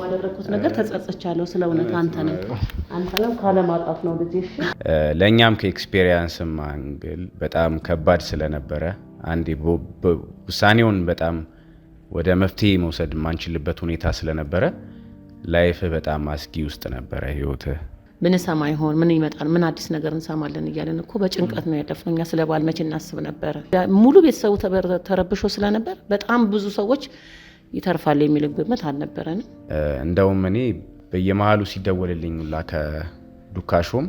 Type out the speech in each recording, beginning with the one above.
በማደረኩት ነገር ተጸጽቻለሁ ስለእውነት አንተንም ካለማጣት ነው ልጅ እሺ ለኛም ከኤክስፒሪየንስም አንግል በጣም ከባድ ስለነበረ አንዴ ውሳኔውን በጣም ወደ መፍትሄ መውሰድ ማንችልበት ሁኔታ ስለነበረ ላይፍ በጣም አስጊ ውስጥ ነበረ ህይወት ምን ሰማይ ሆን ምን ይመጣል ምን አዲስ ነገር እንሰማለን ይያለን እኮ በጭንቀት ነው ያደፍነውኛ ስለባል መቼ እናስብ ነበር ሙሉ ቤተሰቡ ተረብሾ ስለነበር በጣም ብዙ ሰዎች ይተርፋል የሚል ግምት አልነበረንም እንደውም እኔ በየመሃሉ ሲደወልልኝ ከዱካሾም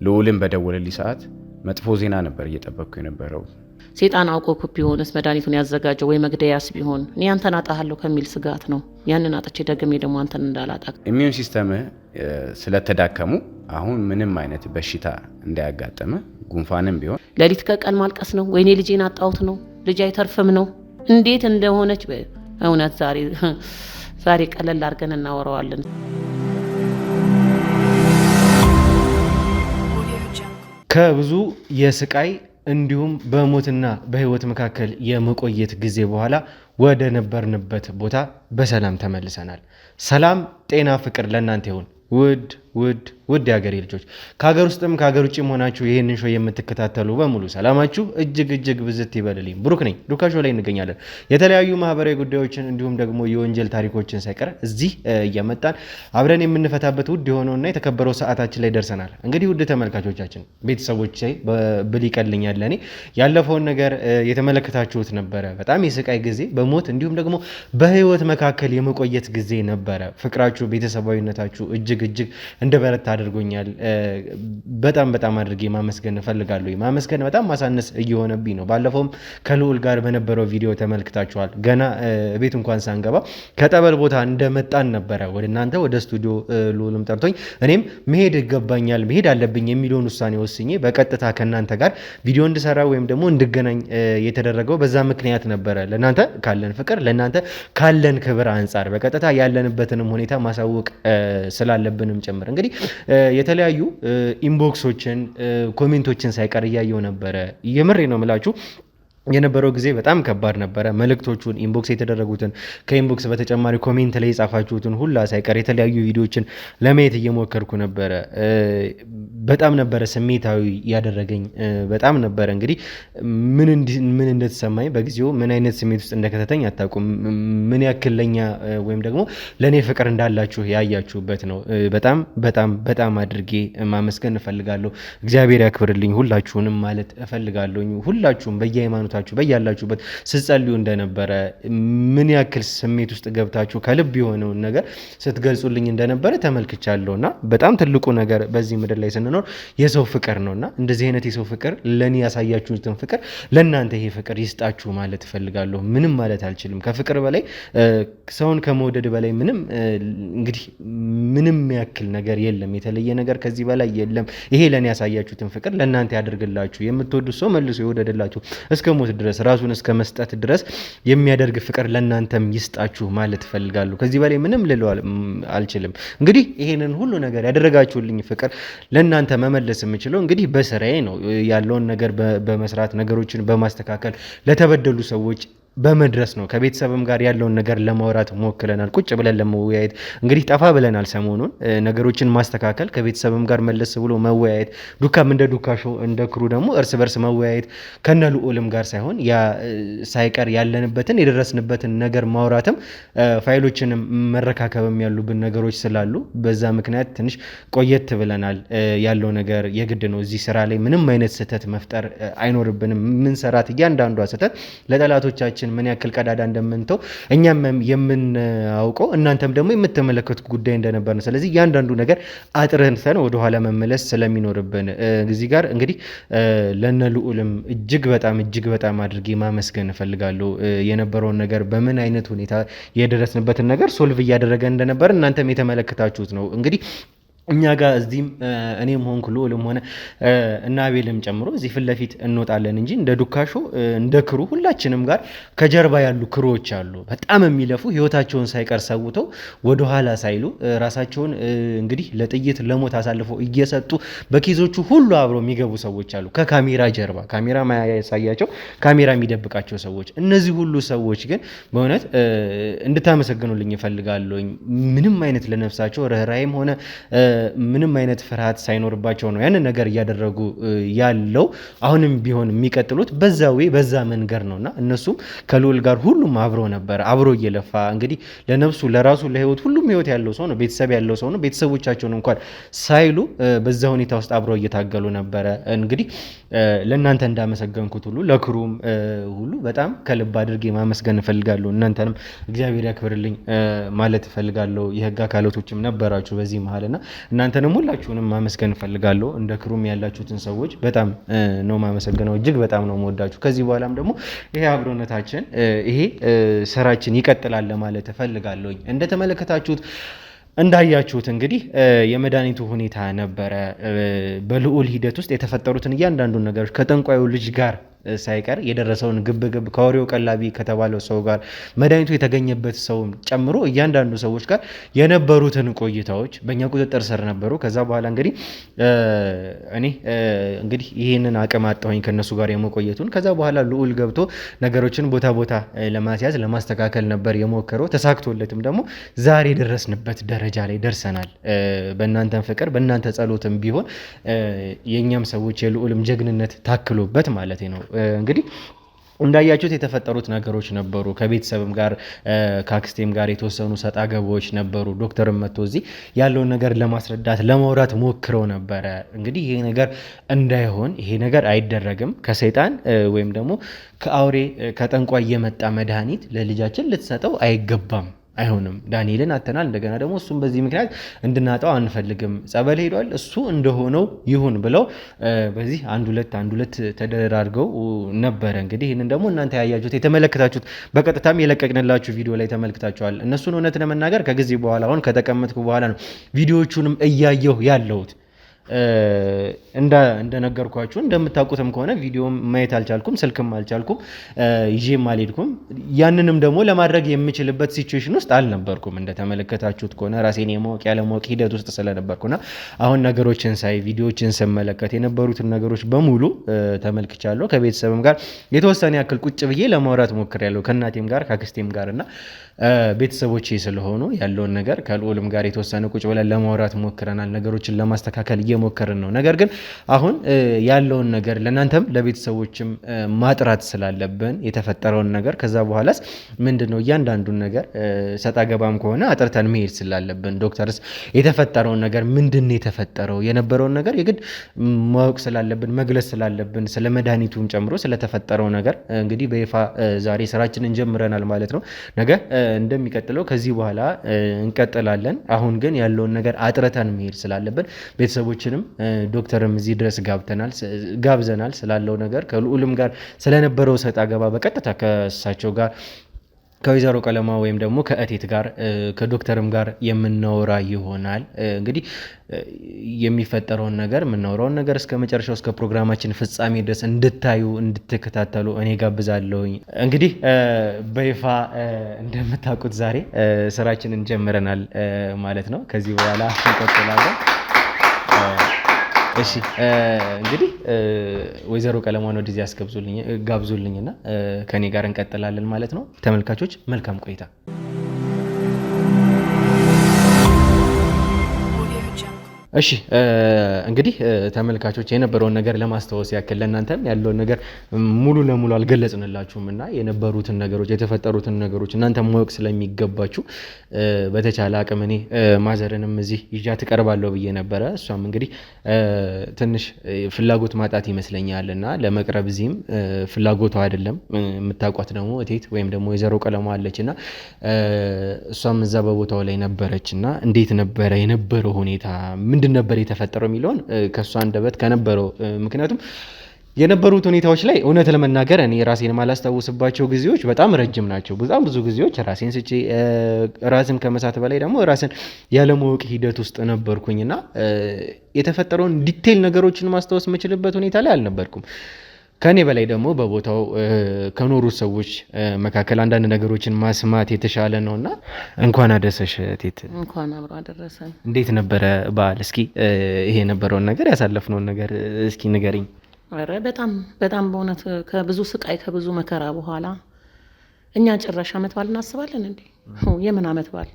ልዑልን በደወልልኝ ሰዓት መጥፎ ዜና ነበር እየጠበቅኩ የነበረው ሰይጣን አውቆ ኮፒ ሆነስ መድኃኒቱን ያዘጋጀው ወይ መግደያስ ቢሆን እኔ አንተን አጣሃለሁ ከሚል ስጋት ነው ያንን አጥቼ ደግሜ ደግሞ አንተን እንዳላጣ ኢሚዩን ሲስተም ስለተዳከሙ አሁን ምንም አይነት በሽታ እንዳያጋጥም ጉንፋንም ቢሆን ለሊት ከቀን ማልቀስ ነው ወይኔ ልጄን አጣውት ነው ልጅ አይተርፍም ነው እንዴት እንደሆነች እውነት ዛሬ ቀለል አድርገን እናወራዋለን ከብዙ የስቃይ እንዲሁም በሞትና በህይወት መካከል የመቆየት ጊዜ በኋላ ወደ ነበርንበት ቦታ በሰላም ተመልሰናል ሰላም ጤና ፍቅር ለእናንተ ይሁን ውድ ያገሬ ልጆች ከሀገር ውስጥም ከሀገር ውጭም ሆናችሁ ይሄንን ሾው የምትከታተሉ በሙሉ ሰላማችሁ እጅግ ብዝት ይበልልኝ ብሩክ ነኝ ዱካ ሾው ላይ እንገኛለን የተለያዩ ማህበራዊ ጉዳዮችን እንዲሁም ደግሞ የወንጀል ታሪኮችን ሳይቀር እዚህ እያመጣን አብረን የምንፈታበት ውድ የሆነውና የተከበረው ሰዓታችን ላይ ደርሰናል እንግዲህ ውድ ተመልካቾቻችን ቤተሰቦች ብል ይቀልኛል ለኔ ያለፈውን ነገር የተመለከታችሁት ነበረ በጣም የስቃይ ጊዜ በሞት እንዲሁም ደግሞ በህይወት መካከል የመቆየት ጊዜ ነበረ ፍቅራችሁ ቤተሰባዊነታችሁ እጅግ እንደበረታ አድርጎኛል በጣም አድርጌ ማመስገን እፈልጋለሁ ማመስገን በጣም ማሳነስ እየሆነብኝ ነው ባለፈውም ከልዑል ጋር በነበረው ቪዲዮ ተመልክታችኋል ገና ቤት እንኳን ሳንገባ ከጠበል ቦታ እንደመጣን ነበረ ወደ እናንተ ወደ ስቱዲዮ ልዑልም ጠርቶኝ እኔም መሄድ ይገባኛል መሄድ አለብኝ የሚለውን ውሳኔ ወስኜ በቀጥታ ከናንተ ጋር ቪዲዮ እንድሰራ ወይም ደግሞ እንድገናኝ የተደረገው በዛ ምክንያት ነበረ ለናንተ ካለን ፍቅር ለናንተ ካለን ክብር አንፃር በቀጥታ ያለንበትንም ሁኔታ ማሳወቅ ስላለብንም ጭምር እንግዲህ የተለያዩ ኢንቦክሶችን ኮሜንቶችን ሳይቀር ያየው ነበረ የምሬ ነው የምላችሁ የነበረው ጊዜ በጣም ከባድ ነበረ መልእክቶቹን ኢንቦክስ የተደረጉትን ከኢንቦክስ በተጨማሪ ኮሜንት ላይ የጻፋችሁትን ሁላ ሳይቀር የተለያዩ ቪዲዮችን ለማየት እየሞከርኩ ነበረ በጣም ነበረ ስሜታዊ ያደረገኝ በጣም ነበረ እንግዲህ ምን እንደተሰማኝ በጊዜው ምን አይነት ስሜት ውስጥ እንደከተተኝ አታውቁም ምን ያክለኛ ወይም ደግሞ ለኔ ፍቅር እንዳላችሁ ያያችሁበት ነው በጣም አድርጌ ማመስገን እፈልጋለሁ እግዚአብሔር ያክብርልኝ ሁላችሁንም ማለት እፈልጋለሁ ሁላችሁም በየሃይማኖት በያላችሁበት ስትጸልዩ እንደነበረ ምን ያክል ስሜት ውስጥ ገብታችሁ ከልብ የሆነውን ነገር ስትገልጹልኝ እንደነበረ ተመልክቻለሁና በጣም ትልቁ ነገር በዚህ ምድር ላይ ስንኖር የሰው ፍቅር ነውና እንደዚህ አይነት የሰው ፍቅር ለኔ ያሳያችሁትን ፍቅር ለእናንተ ይሄ ፍቅር ይስጣችሁ ማለት እፈልጋለሁ ምንም ማለት አልችልም ከፍቅር በላይ ሰውን ከመውደድ በላይ ምንም ያክል ነገር የለም የተለየ ነገር ከዚህ በላይ የለም ይሄ ለኔ ያሳያችሁትን ፍቅር ለእናንተ ያድርግላችሁ የምትወዱት ሰው መልሶ ይወደድላችሁ እስከ ሞት ድረስ ራሱን እስከ መስጠት ድረስ የሚያደርግ ፍቅር ለእናንተም ይስጣችሁ ማለት ፈልጋለሁ ከዚህ በላይ ምንም ልለው አልችልም እንግዲህ ይሄንን ሁሉ ነገር ያደረጋችሁልኝ ፍቅር ለእናንተ መመለስ የምችለው እንግዲህ በስራዬ ነው ያለውን ነገር በመስራት ነገሮችን በማስተካከል ለተበደሉ ሰዎች በመድረስ ነው ከቤተሰብም ጋር ያለውን ነገር ለማውራት ሞክረናል ቁጭ ብለን ለመወያየት እንግዲህ ጠፋ ብለናል ሰሞኑን ነገሮችን ማስተካከል ከቤተሰብም ጋር መለስ ብሎ መወያየት ዱካም እንደ ዱካሾ እንደ ክሩ ደግሞ እርስ በርስ መወያየት ከነልዑልም ጋር ሳይሆን ያ ሳይቀር ያለንበትን የደረስንበትን ነገር ማውራትም ፋይሎችንም መረካከብም ያሉብን ነገሮች ስላሉ በዛ ምክንያት ትንሽ ቆየት ብለናል ያለው ነገር የግድ ነው እዚህ ስራ ላይ ምንም አይነት ስህተት መፍጠር አይኖርብንም ምን ሰራት እያንዳንዷ ስህተት ለጠላቶቻችን ምን ያክል ቀዳዳ እንደምንተው እኛም የምናውቀው እናንተም ደግሞ የምትመለከቱት ጉዳይ እንደነበር ነው ስለዚህ ያንዳንዱ ነገር አጥረንተን ወደ ኋላ መመለስ ስለሚኖርብን እዚህ ጋር እንግዲህ ለነልዑልም እጅግ በጣም አድርጌ ማመስገን እፈልጋለሁ የነበረውን ነገር በምን አይነት ሁኔታ የደረስንበትን ነገር ሶልቭ እያደረገ እንደነበር እናንተም የተመለከታችሁት ነው እንግዲህ እኛ ጋር እዚህም እኔም ሆንኩ ልዑልም ሆነ እና አቤልም ጨምሮ እዚህ ፊት ለፊት እንወጣለን እንጂ እንደ ዱካሾ እንደ ክሩ ሁላችንም ጋር ከጀርባ ያሉ ክሮዎች አሉ። በጣም የሚለፉ ህይወታቸውን ሳይቀር ሰውተው ወደኋላ ሳይሉ ራሳቸውን እንግዲህ ለጥይት ለሞት አሳልፈው እየሰጡ በኪዞቹ ሁሉ አብረው የሚገቡ ሰዎች አሉ። ከካሜራ ጀርባ ካሜራ ማያሳያቸው ካሜራ የሚደብቃቸው ሰዎች። እነዚህ ሁሉ ሰዎች ግን በእውነት እንድታመሰግኑልኝ እፈልጋለሁ። ምንም አይነት ለነፍሳቸው ርህራሄም ሆነ ምንም አይነት ፍርሃት ሳይኖርባቸው ነው ያንን ነገር እያደረጉ ያለው። አሁንም ቢሆን የሚቀጥሉት በዛ መንገድ ነውና እነሱም ከልዑል ጋር ሁሉም አብሮ ነበር፣ አብሮ እየለፋ እንግዲህ ለነፍሱ ለራሱ ለህይወት ሁሉም ህይወት ያለው ሰው ነው፣ ቤተሰብ ያለው ሰው ነው። ቤተሰቦቻቸውን እንኳን ሳይሉ በዛ ሁኔታ ውስጥ አብሮ እየታገሉ ነበረ። እንግዲህ ለእናንተ እንዳመሰገንኩት ሁሉ ለክሩም ሁሉ በጣም ከልብ አድርጌ ማመስገን እፈልጋለሁ። እናንተንም እግዚአብሔር ያክብርልኝ ማለት እፈልጋለሁ። የህግ አካላቶችም ነበራችሁ በዚህ መሀልና እናንተንም ሁላችሁንም ማመስገን እፈልጋለሁ። እንደ ክሩም ያላችሁትን ሰዎች በጣም ነው ማመሰግነው። እጅግ በጣም ነው የምወዳችሁ። ከዚህ በኋላም ደግሞ ይሄ አብሮነታችን ይሄ ስራችን ይቀጥላል ለማለት እፈልጋለሁ። እንደተመለከታችሁት እንዳያችሁት እንግዲህ የመድኃኒቱ ሁኔታ ነበረ። በልዑል ሂደት ውስጥ የተፈጠሩትን እያንዳንዱን ነገሮች ከጠንቋዩ ልጅ ጋር ሳይቀር የደረሰውን ግብግብ ከወሬው ቀላቢ ከተባለው ሰው ጋር መድኃኒቱ የተገኘበት ሰውም ጨምሮ እያንዳንዱ ሰዎች ጋር የነበሩትን ቆይታዎች በእኛ ቁጥጥር ስር ነበሩ። ከዛ በኋላ እንግዲህ እኔ እንግዲህ ይህንን አቅም አጣሁኝ ከነሱ ጋር የመቆየቱን። ከዛ በኋላ ልዑል ገብቶ ነገሮችን ቦታ ቦታ ለማስያዝ ለማስተካከል ነበር የሞከረው። ተሳክቶለትም ደግሞ ዛሬ የደረስንበት ደረጃ ላይ ደርሰናል። በእናንተም ፍቅር በእናንተ ጸሎትም ቢሆን የእኛም ሰዎች የልዑልም ጀግንነት ታክሎበት ማለት ነው። እንግዲህ እንዳያችሁት የተፈጠሩት ነገሮች ነበሩ። ከቤተሰብም ጋር ከአክስቴም ጋር የተወሰኑ ሰጣ ገቦች ነበሩ። ዶክተርም መጥቶ እዚህ ያለውን ነገር ለማስረዳት ለማውራት ሞክረው ነበረ። እንግዲህ ይሄ ነገር እንዳይሆን ይሄ ነገር አይደረግም፣ ከሰይጣን ወይም ደግሞ ከአውሬ ከጠንቋይ የመጣ መድኃኒት ለልጃችን ልትሰጠው አይገባም፣ አይሆንም። ዳንኤልን አተናል። እንደገና ደግሞ እሱም በዚህ ምክንያት እንድናጣው አንፈልግም። ጸበል ሄዷል፣ እሱ እንደሆነው ይሁን ብለው በዚህ አንድ ሁለት ተደራርገው ነበረ። እንግዲህ ይህንን ደግሞ እናንተ ያያችሁት የተመለከታችሁት በቀጥታም የለቀቅንላችሁ ቪዲዮ ላይ ተመልክታችኋል። እነሱን እውነት ለመናገር ከጊዜ በኋላ አሁን ከተቀመጥኩ በኋላ ነው ቪዲዮዎቹንም እያየሁ ያለሁት። እንደነገርኳችሁ እንደምታውቁትም ከሆነ ቪዲዮም ማየት አልቻልኩም፣ ስልክም አልቻልኩም፣ ይዤም አልሄድኩም። ያንንም ደግሞ ለማድረግ የምችልበት ሲቹዌሽን ውስጥ አልነበርኩም። እንደተመለከታችሁት ከሆነ ራሴን የማወቅ ያለማወቅ ሂደት ውስጥ ስለነበርኩና አሁን ነገሮችን ሳይ ቪዲዮዎችን ስመለከት የነበሩትን ነገሮች በሙሉ ተመልክቻለሁ። ከቤተሰብም ጋር የተወሰነ ያክል ቁጭ ብዬ ለማውራት ሞክሬያለሁ፣ ከእናቴም ጋር ከአክስቴም ጋር እና ቤተሰቦቼ ስለሆኑ ያለውን ነገር ከልዑልም ጋር የተወሰነ ቁጭ ብለን ለማውራት ሞክረናል። ነገሮችን ለማስተካከል እየሞከርን ነው። ነገር ግን አሁን ያለውን ነገር ለእናንተም ለቤተሰቦችም ማጥራት ስላለብን የተፈጠረውን ነገር ከዛ በኋላስ ምንድነው እያንዳንዱን ነገር ሰጣ ገባም ከሆነ አጥርተን መሄድ ስላለብን ዶክተርስ የተፈጠረውን ነገር ምንድነው የተፈጠረው የነበረውን ነገር የግድ ማወቅ ስላለብን መግለጽ ስላለብን ስለ መድኃኒቱም ጨምሮ ስለተፈጠረው ነገር እንግዲህ በይፋ ዛሬ ስራችንን ጀምረናል ማለት ነው። ነገ እንደሚቀጥለው ከዚህ በኋላ እንቀጥላለን። አሁን ግን ያለውን ነገር አጥርተን መሄድ ስላለብን ቤተሰቦችንም ዶክተርም እዚህ ድረስ ጋብዘናል ስላለው ነገር ከልዑልም ጋር ስለነበረው ሰጣ ገባ በቀጥታ ከእሳቸው ጋር ከወይዘሮ ቀለማ ወይም ደግሞ ከእቴት ጋር ከዶክተርም ጋር የምናወራ ይሆናል። እንግዲህ የሚፈጠረውን ነገር የምናወራውን ነገር እስከ መጨረሻው እስከ ፕሮግራማችን ፍጻሜ ድረስ እንድታዩ እንድትከታተሉ እኔ ጋብዛለሁኝ። እንግዲህ በይፋ እንደምታውቁት ዛሬ ስራችንን ጀምረናል ማለት ነው። ከዚህ በኋላ እንቀጥላለን። እሺ እንግዲህ ወይዘሮ ቀለማን ወደዚህ ጋብዙልኝና ከኔ ጋር እንቀጥላለን ማለት ነው። ተመልካቾች መልካም ቆይታ። እሺ እንግዲህ ተመልካቾች የነበረውን ነገር ለማስታወስ ያክል ለእናንተም ያለውን ነገር ሙሉ ለሙሉ አልገለጽንላችሁም እና የነበሩትን ነገሮች የተፈጠሩትን ነገሮች እናንተም ማወቅ ስለሚገባችሁ በተቻለ አቅም እኔ ማዘርንም እዚህ ይዣት እቀርባለሁ ብዬ ነበረ። እሷም እንግዲህ ትንሽ ፍላጎት ማጣት ይመስለኛል እና ለመቅረብ እዚህም ፍላጎቷ አይደለም። የምታውቋት ደግሞ እቴት ወይም ደግሞ ወይዘሮ ቀለማ አለች እና እሷም እዛ በቦታው ላይ ነበረች እና እንዴት ነበረ የነበረው ሁኔታ ምንድን ነበር የተፈጠረው የሚለውን ከእሷ አንደበት ከነበረው ምክንያቱም የነበሩት ሁኔታዎች ላይ እውነት ለመናገር እኔ ራሴን ማላስታውስባቸው ጊዜዎች በጣም ረጅም ናቸው። በጣም ብዙ ጊዜዎች ራሴን ስቼ ራስን ከመሳት በላይ ደግሞ ራስን ያለማወቅ ሂደት ውስጥ ነበርኩኝና የተፈጠረውን ዲቴይል ነገሮችን ማስታወስ የምችልበት ሁኔታ ላይ አልነበርኩም። ከኔ በላይ ደግሞ በቦታው ከኖሩት ሰዎች መካከል አንዳንድ ነገሮችን ማስማት የተሻለ ነውና እንኳን አደረሰሽ ቴት። እንኳን አብሮ አደረሰን። እንዴት ነበረ በዓል? እስኪ ይሄ የነበረውን ነገር ያሳለፍነውን ነገር እስኪ ንገሪኝ። ኧረ በጣም በእውነት ከብዙ ስቃይ ከብዙ መከራ በኋላ እኛ ጭራሽ አመት በዓል እናስባለን እንዴ? የምን አመት በዓል?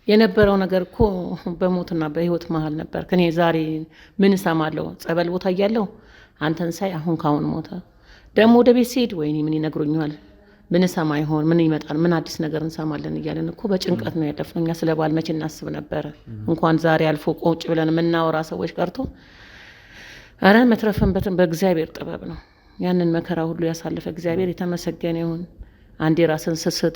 የነበረው ነገር እኮ በሞትና በህይወት መሀል ነበር። ከኔ ዛሬ ምን እሰማለሁ? ጸበል ቦታ እያለሁ አንተን ሳይ አሁን ካሁን ሞተ። ደግሞ ወደ ቤት ሲሄድ ወይኔ ምን ይነግሩኛል? ምን ሰማ ይሆን? ምን ይመጣል? ምን አዲስ ነገር እንሰማለን እያለን እኮ በጭንቀት ነው ያለፍነው። እኛ ስለ በዓል መቼ እናስብ ነበረ? እንኳን ዛሬ አልፎ ቁጭ ብለን የምናወራ ሰዎች ቀርቶ አረ መትረፍንበትን በእግዚአብሔር ጥበብ ነው። ያንን መከራ ሁሉ ያሳለፈ እግዚአብሔር የተመሰገነ ይሁን። አንዴ ራስን ስስት፣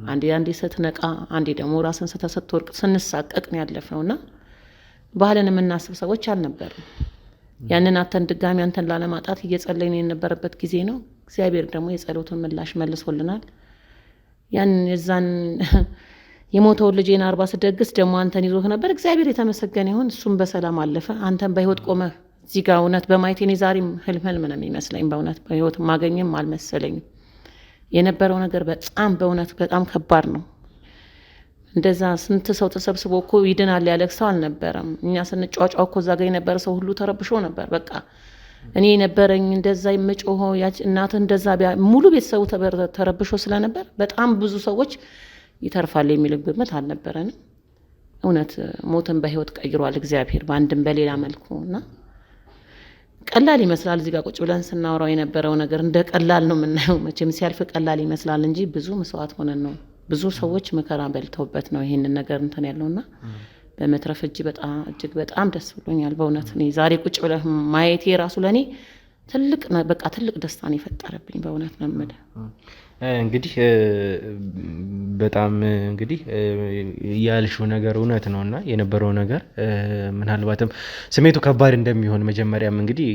አንዴ ስትነቃ፣ አንዴ ደግሞ ራስን ስትወርቅ ስንሳቀቅ ነው ያለፍነውና ባህልን የምናስብ ሰዎች አልነበርም። ያንን አተን ድጋሚ አንተን ላለማጣት እየጸለይን የነበረበት ጊዜ ነው። እግዚአብሔር ደግሞ የጸሎቱን ምላሽ መልሶልናል። የዛን የሞተውን ልጄን 40 ስደግስ ደግሞ አንተን ይዞህ ነበር። እግዚአብሔር የተመሰገነ ይሁን። እሱም በሰላም አለፈ። አንተን በህይወት ቆመህ እዚህ ጋር እውነት በማየቴ እኔ ዛሬም ህልም ነው የሚመስለኝ። በእውነት በህይወት ማገኝም አልመሰለኝም። የነበረው ነገር በእውነት በጣም ከባድ ነው። እንደዛ ስንት ሰው ተሰብስቦ እኮ ይድናል ያለ ሰው አልነበረም። እኛ ስንጫጫው እኮ እዛ ጋር የነበረ ሰው ሁሉ ተረብሾ ነበር። በቃ እኔ ነበረኝ እንደዛ የምጮሆ ያች እናት እንደዛ ሙሉ ቤተሰቡ ተረብሾ ስለነበር በጣም ብዙ ሰዎች ይተርፋል የሚል ግምት አልነበረንም። እውነት ሞትን በህይወት ቀይሯል እግዚአብሔር በአንድም በሌላ መልኩ እና ቀላል ይመስላል። እዚህ ጋር ቁጭ ብለን ስናወራው የነበረው ነገር እንደ ቀላል ነው የምናየው። መቼም ሲያልፍ ቀላል ይመስላል እንጂ ብዙ መስዋዕት ሆነን ነው ብዙ ሰዎች መከራ በልተውበት ነው ይሄንን ነገር እንትን ያለውና በመትረፍ እጅግ በጣም ደስ ብሎኛል። በእውነት እኔ ዛሬ ቁጭ ብለህ ማየቴ ራሱ ለኔ ትልቅ ደስታን የፈጠረብኝ በእውነት ነው የምልህ። እንግዲህ በጣም እንግዲህ ያልሽው ነገር እውነት ነውና የነበረው ነገር ምናልባትም ስሜቱ ከባድ እንደሚሆን መጀመሪያም እንግዲህ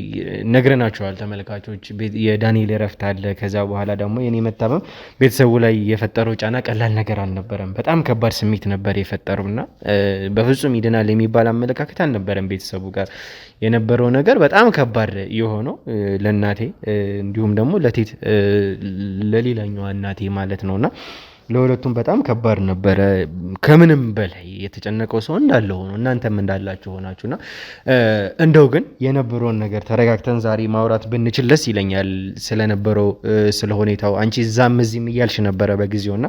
ነግረናቸዋል ተመልካቾች። የዳንኤል እረፍት አለ፣ ከዛ በኋላ ደግሞ የኔ መታመም ቤተሰቡ ላይ የፈጠረው ጫና ቀላል ነገር አልነበረም። በጣም ከባድ ስሜት ነበር የፈጠረውና በፍጹም ይድናል የሚባል አመለካከት አልነበረም ቤተሰቡ ጋር። የነበረው ነገር በጣም ከባድ የሆነው ለእናቴ እንዲሁም ደግሞ ለቴት ለሌላኛዋ እናቴ ማለት ነውና ለሁለቱም በጣም ከባድ ነበረ። ከምንም በላይ የተጨነቀው ሰው እንዳለ ሆኖ እናንተም እንዳላችሁ ሆናችሁና እንደው ግን የነበረውን ነገር ተረጋግተን ዛሬ ማውራት ብንችል ደስ ይለኛል። ስለነበረው ስለ ሁኔታው አንቺ እዛም እዚህም እያልሽ ነበረ በጊዜውና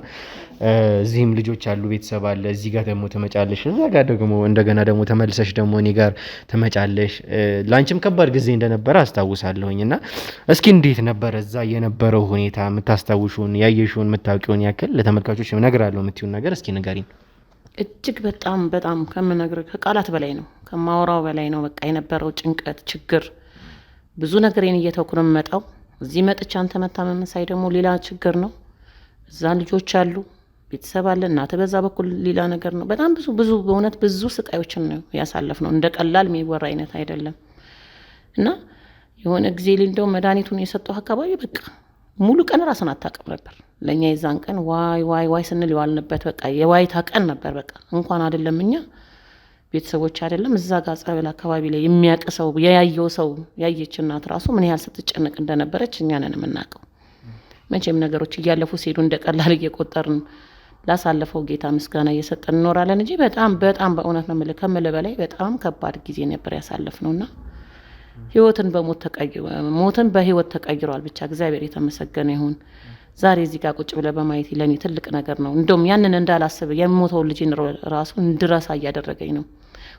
እዚህም ልጆች አሉ፣ ቤተሰብ አለ፣ እዚህ ጋር ደግሞ ትመጫለሽ፣ እዛ ጋር ደግሞ እንደገና ደግሞ ተመልሰሽ ደግሞ እኔ ጋር ትመጫለሽ። ላንቺም ከባድ ጊዜ እንደነበረ አስታውሳለሁኝ እና እስኪ እንዴት ነበረ እዛ የነበረው ሁኔታ? የምታስታውሹን ያየሽውን የምታውቂውን ያክል ለተመልካቾች እነግራለሁ የምትይውን ነገር እስኪ ንገሪኝ። እጅግ በጣም ከምነግር ከቃላት በላይ ነው፣ ከማወራው በላይ ነው። በቃ የነበረው ጭንቀት፣ ችግር ብዙ ነገሬን እየተውኩ ነው የምመጣው። እዚህ መጥቼ አንተ መታመም ሳይ ደግሞ ሌላ ችግር ነው። እዛ ልጆች አሉ፣ ቤተሰብ አለ፣ እናተ በዛ በኩል ሌላ ነገር ነው። በጣም ብዙ በእውነት ብዙ ስቃዮችን ነው ያሳለፍነው። እንደ ቀላል የሚወራ አይነት አይደለም እና የሆነ ጊዜ እንደው መድኃኒቱን የሰጠው አካባቢ በቃ ሙሉ ቀን ራስን አታውቅም ነበር። ለእኛ የዛን ቀን ዋይ ስንል የዋልንበት በቃ የዋይታ ቀን ነበር። በቃ እንኳን አይደለም እኛ ቤተሰቦች አይደለም እዛ ጋር ጸበል አካባቢ ላይ የሚያውቅ ሰው ያየው ሰው ያየች እናት ራሱ ምን ያህል ስትጨነቅ እንደነበረች እኛ ነን የምናውቀው። መቼም ነገሮች እያለፉ ሲሄዱ እንደ ቀላል እየቆጠርን ላሳለፈው ጌታ ምስጋና እየሰጠን እንኖራለን እንጂ በጣም በእውነት ነው የምልህ ከምልህ በላይ በጣም ከባድ ጊዜ ነበር ያሳለፍነውና ሞትን በህይወት ተቀይሯል። ብቻ እግዚአብሔር የተመሰገነ ይሁን። ዛሬ እዚህ ጋር ቁጭ ብለህ በማየት ለኔ ትልቅ ነገር ነው። እንደውም ያንን እንዳላስብ የሞተው ልጅ ራሱ እንድረሳ እያደረገኝ ነው።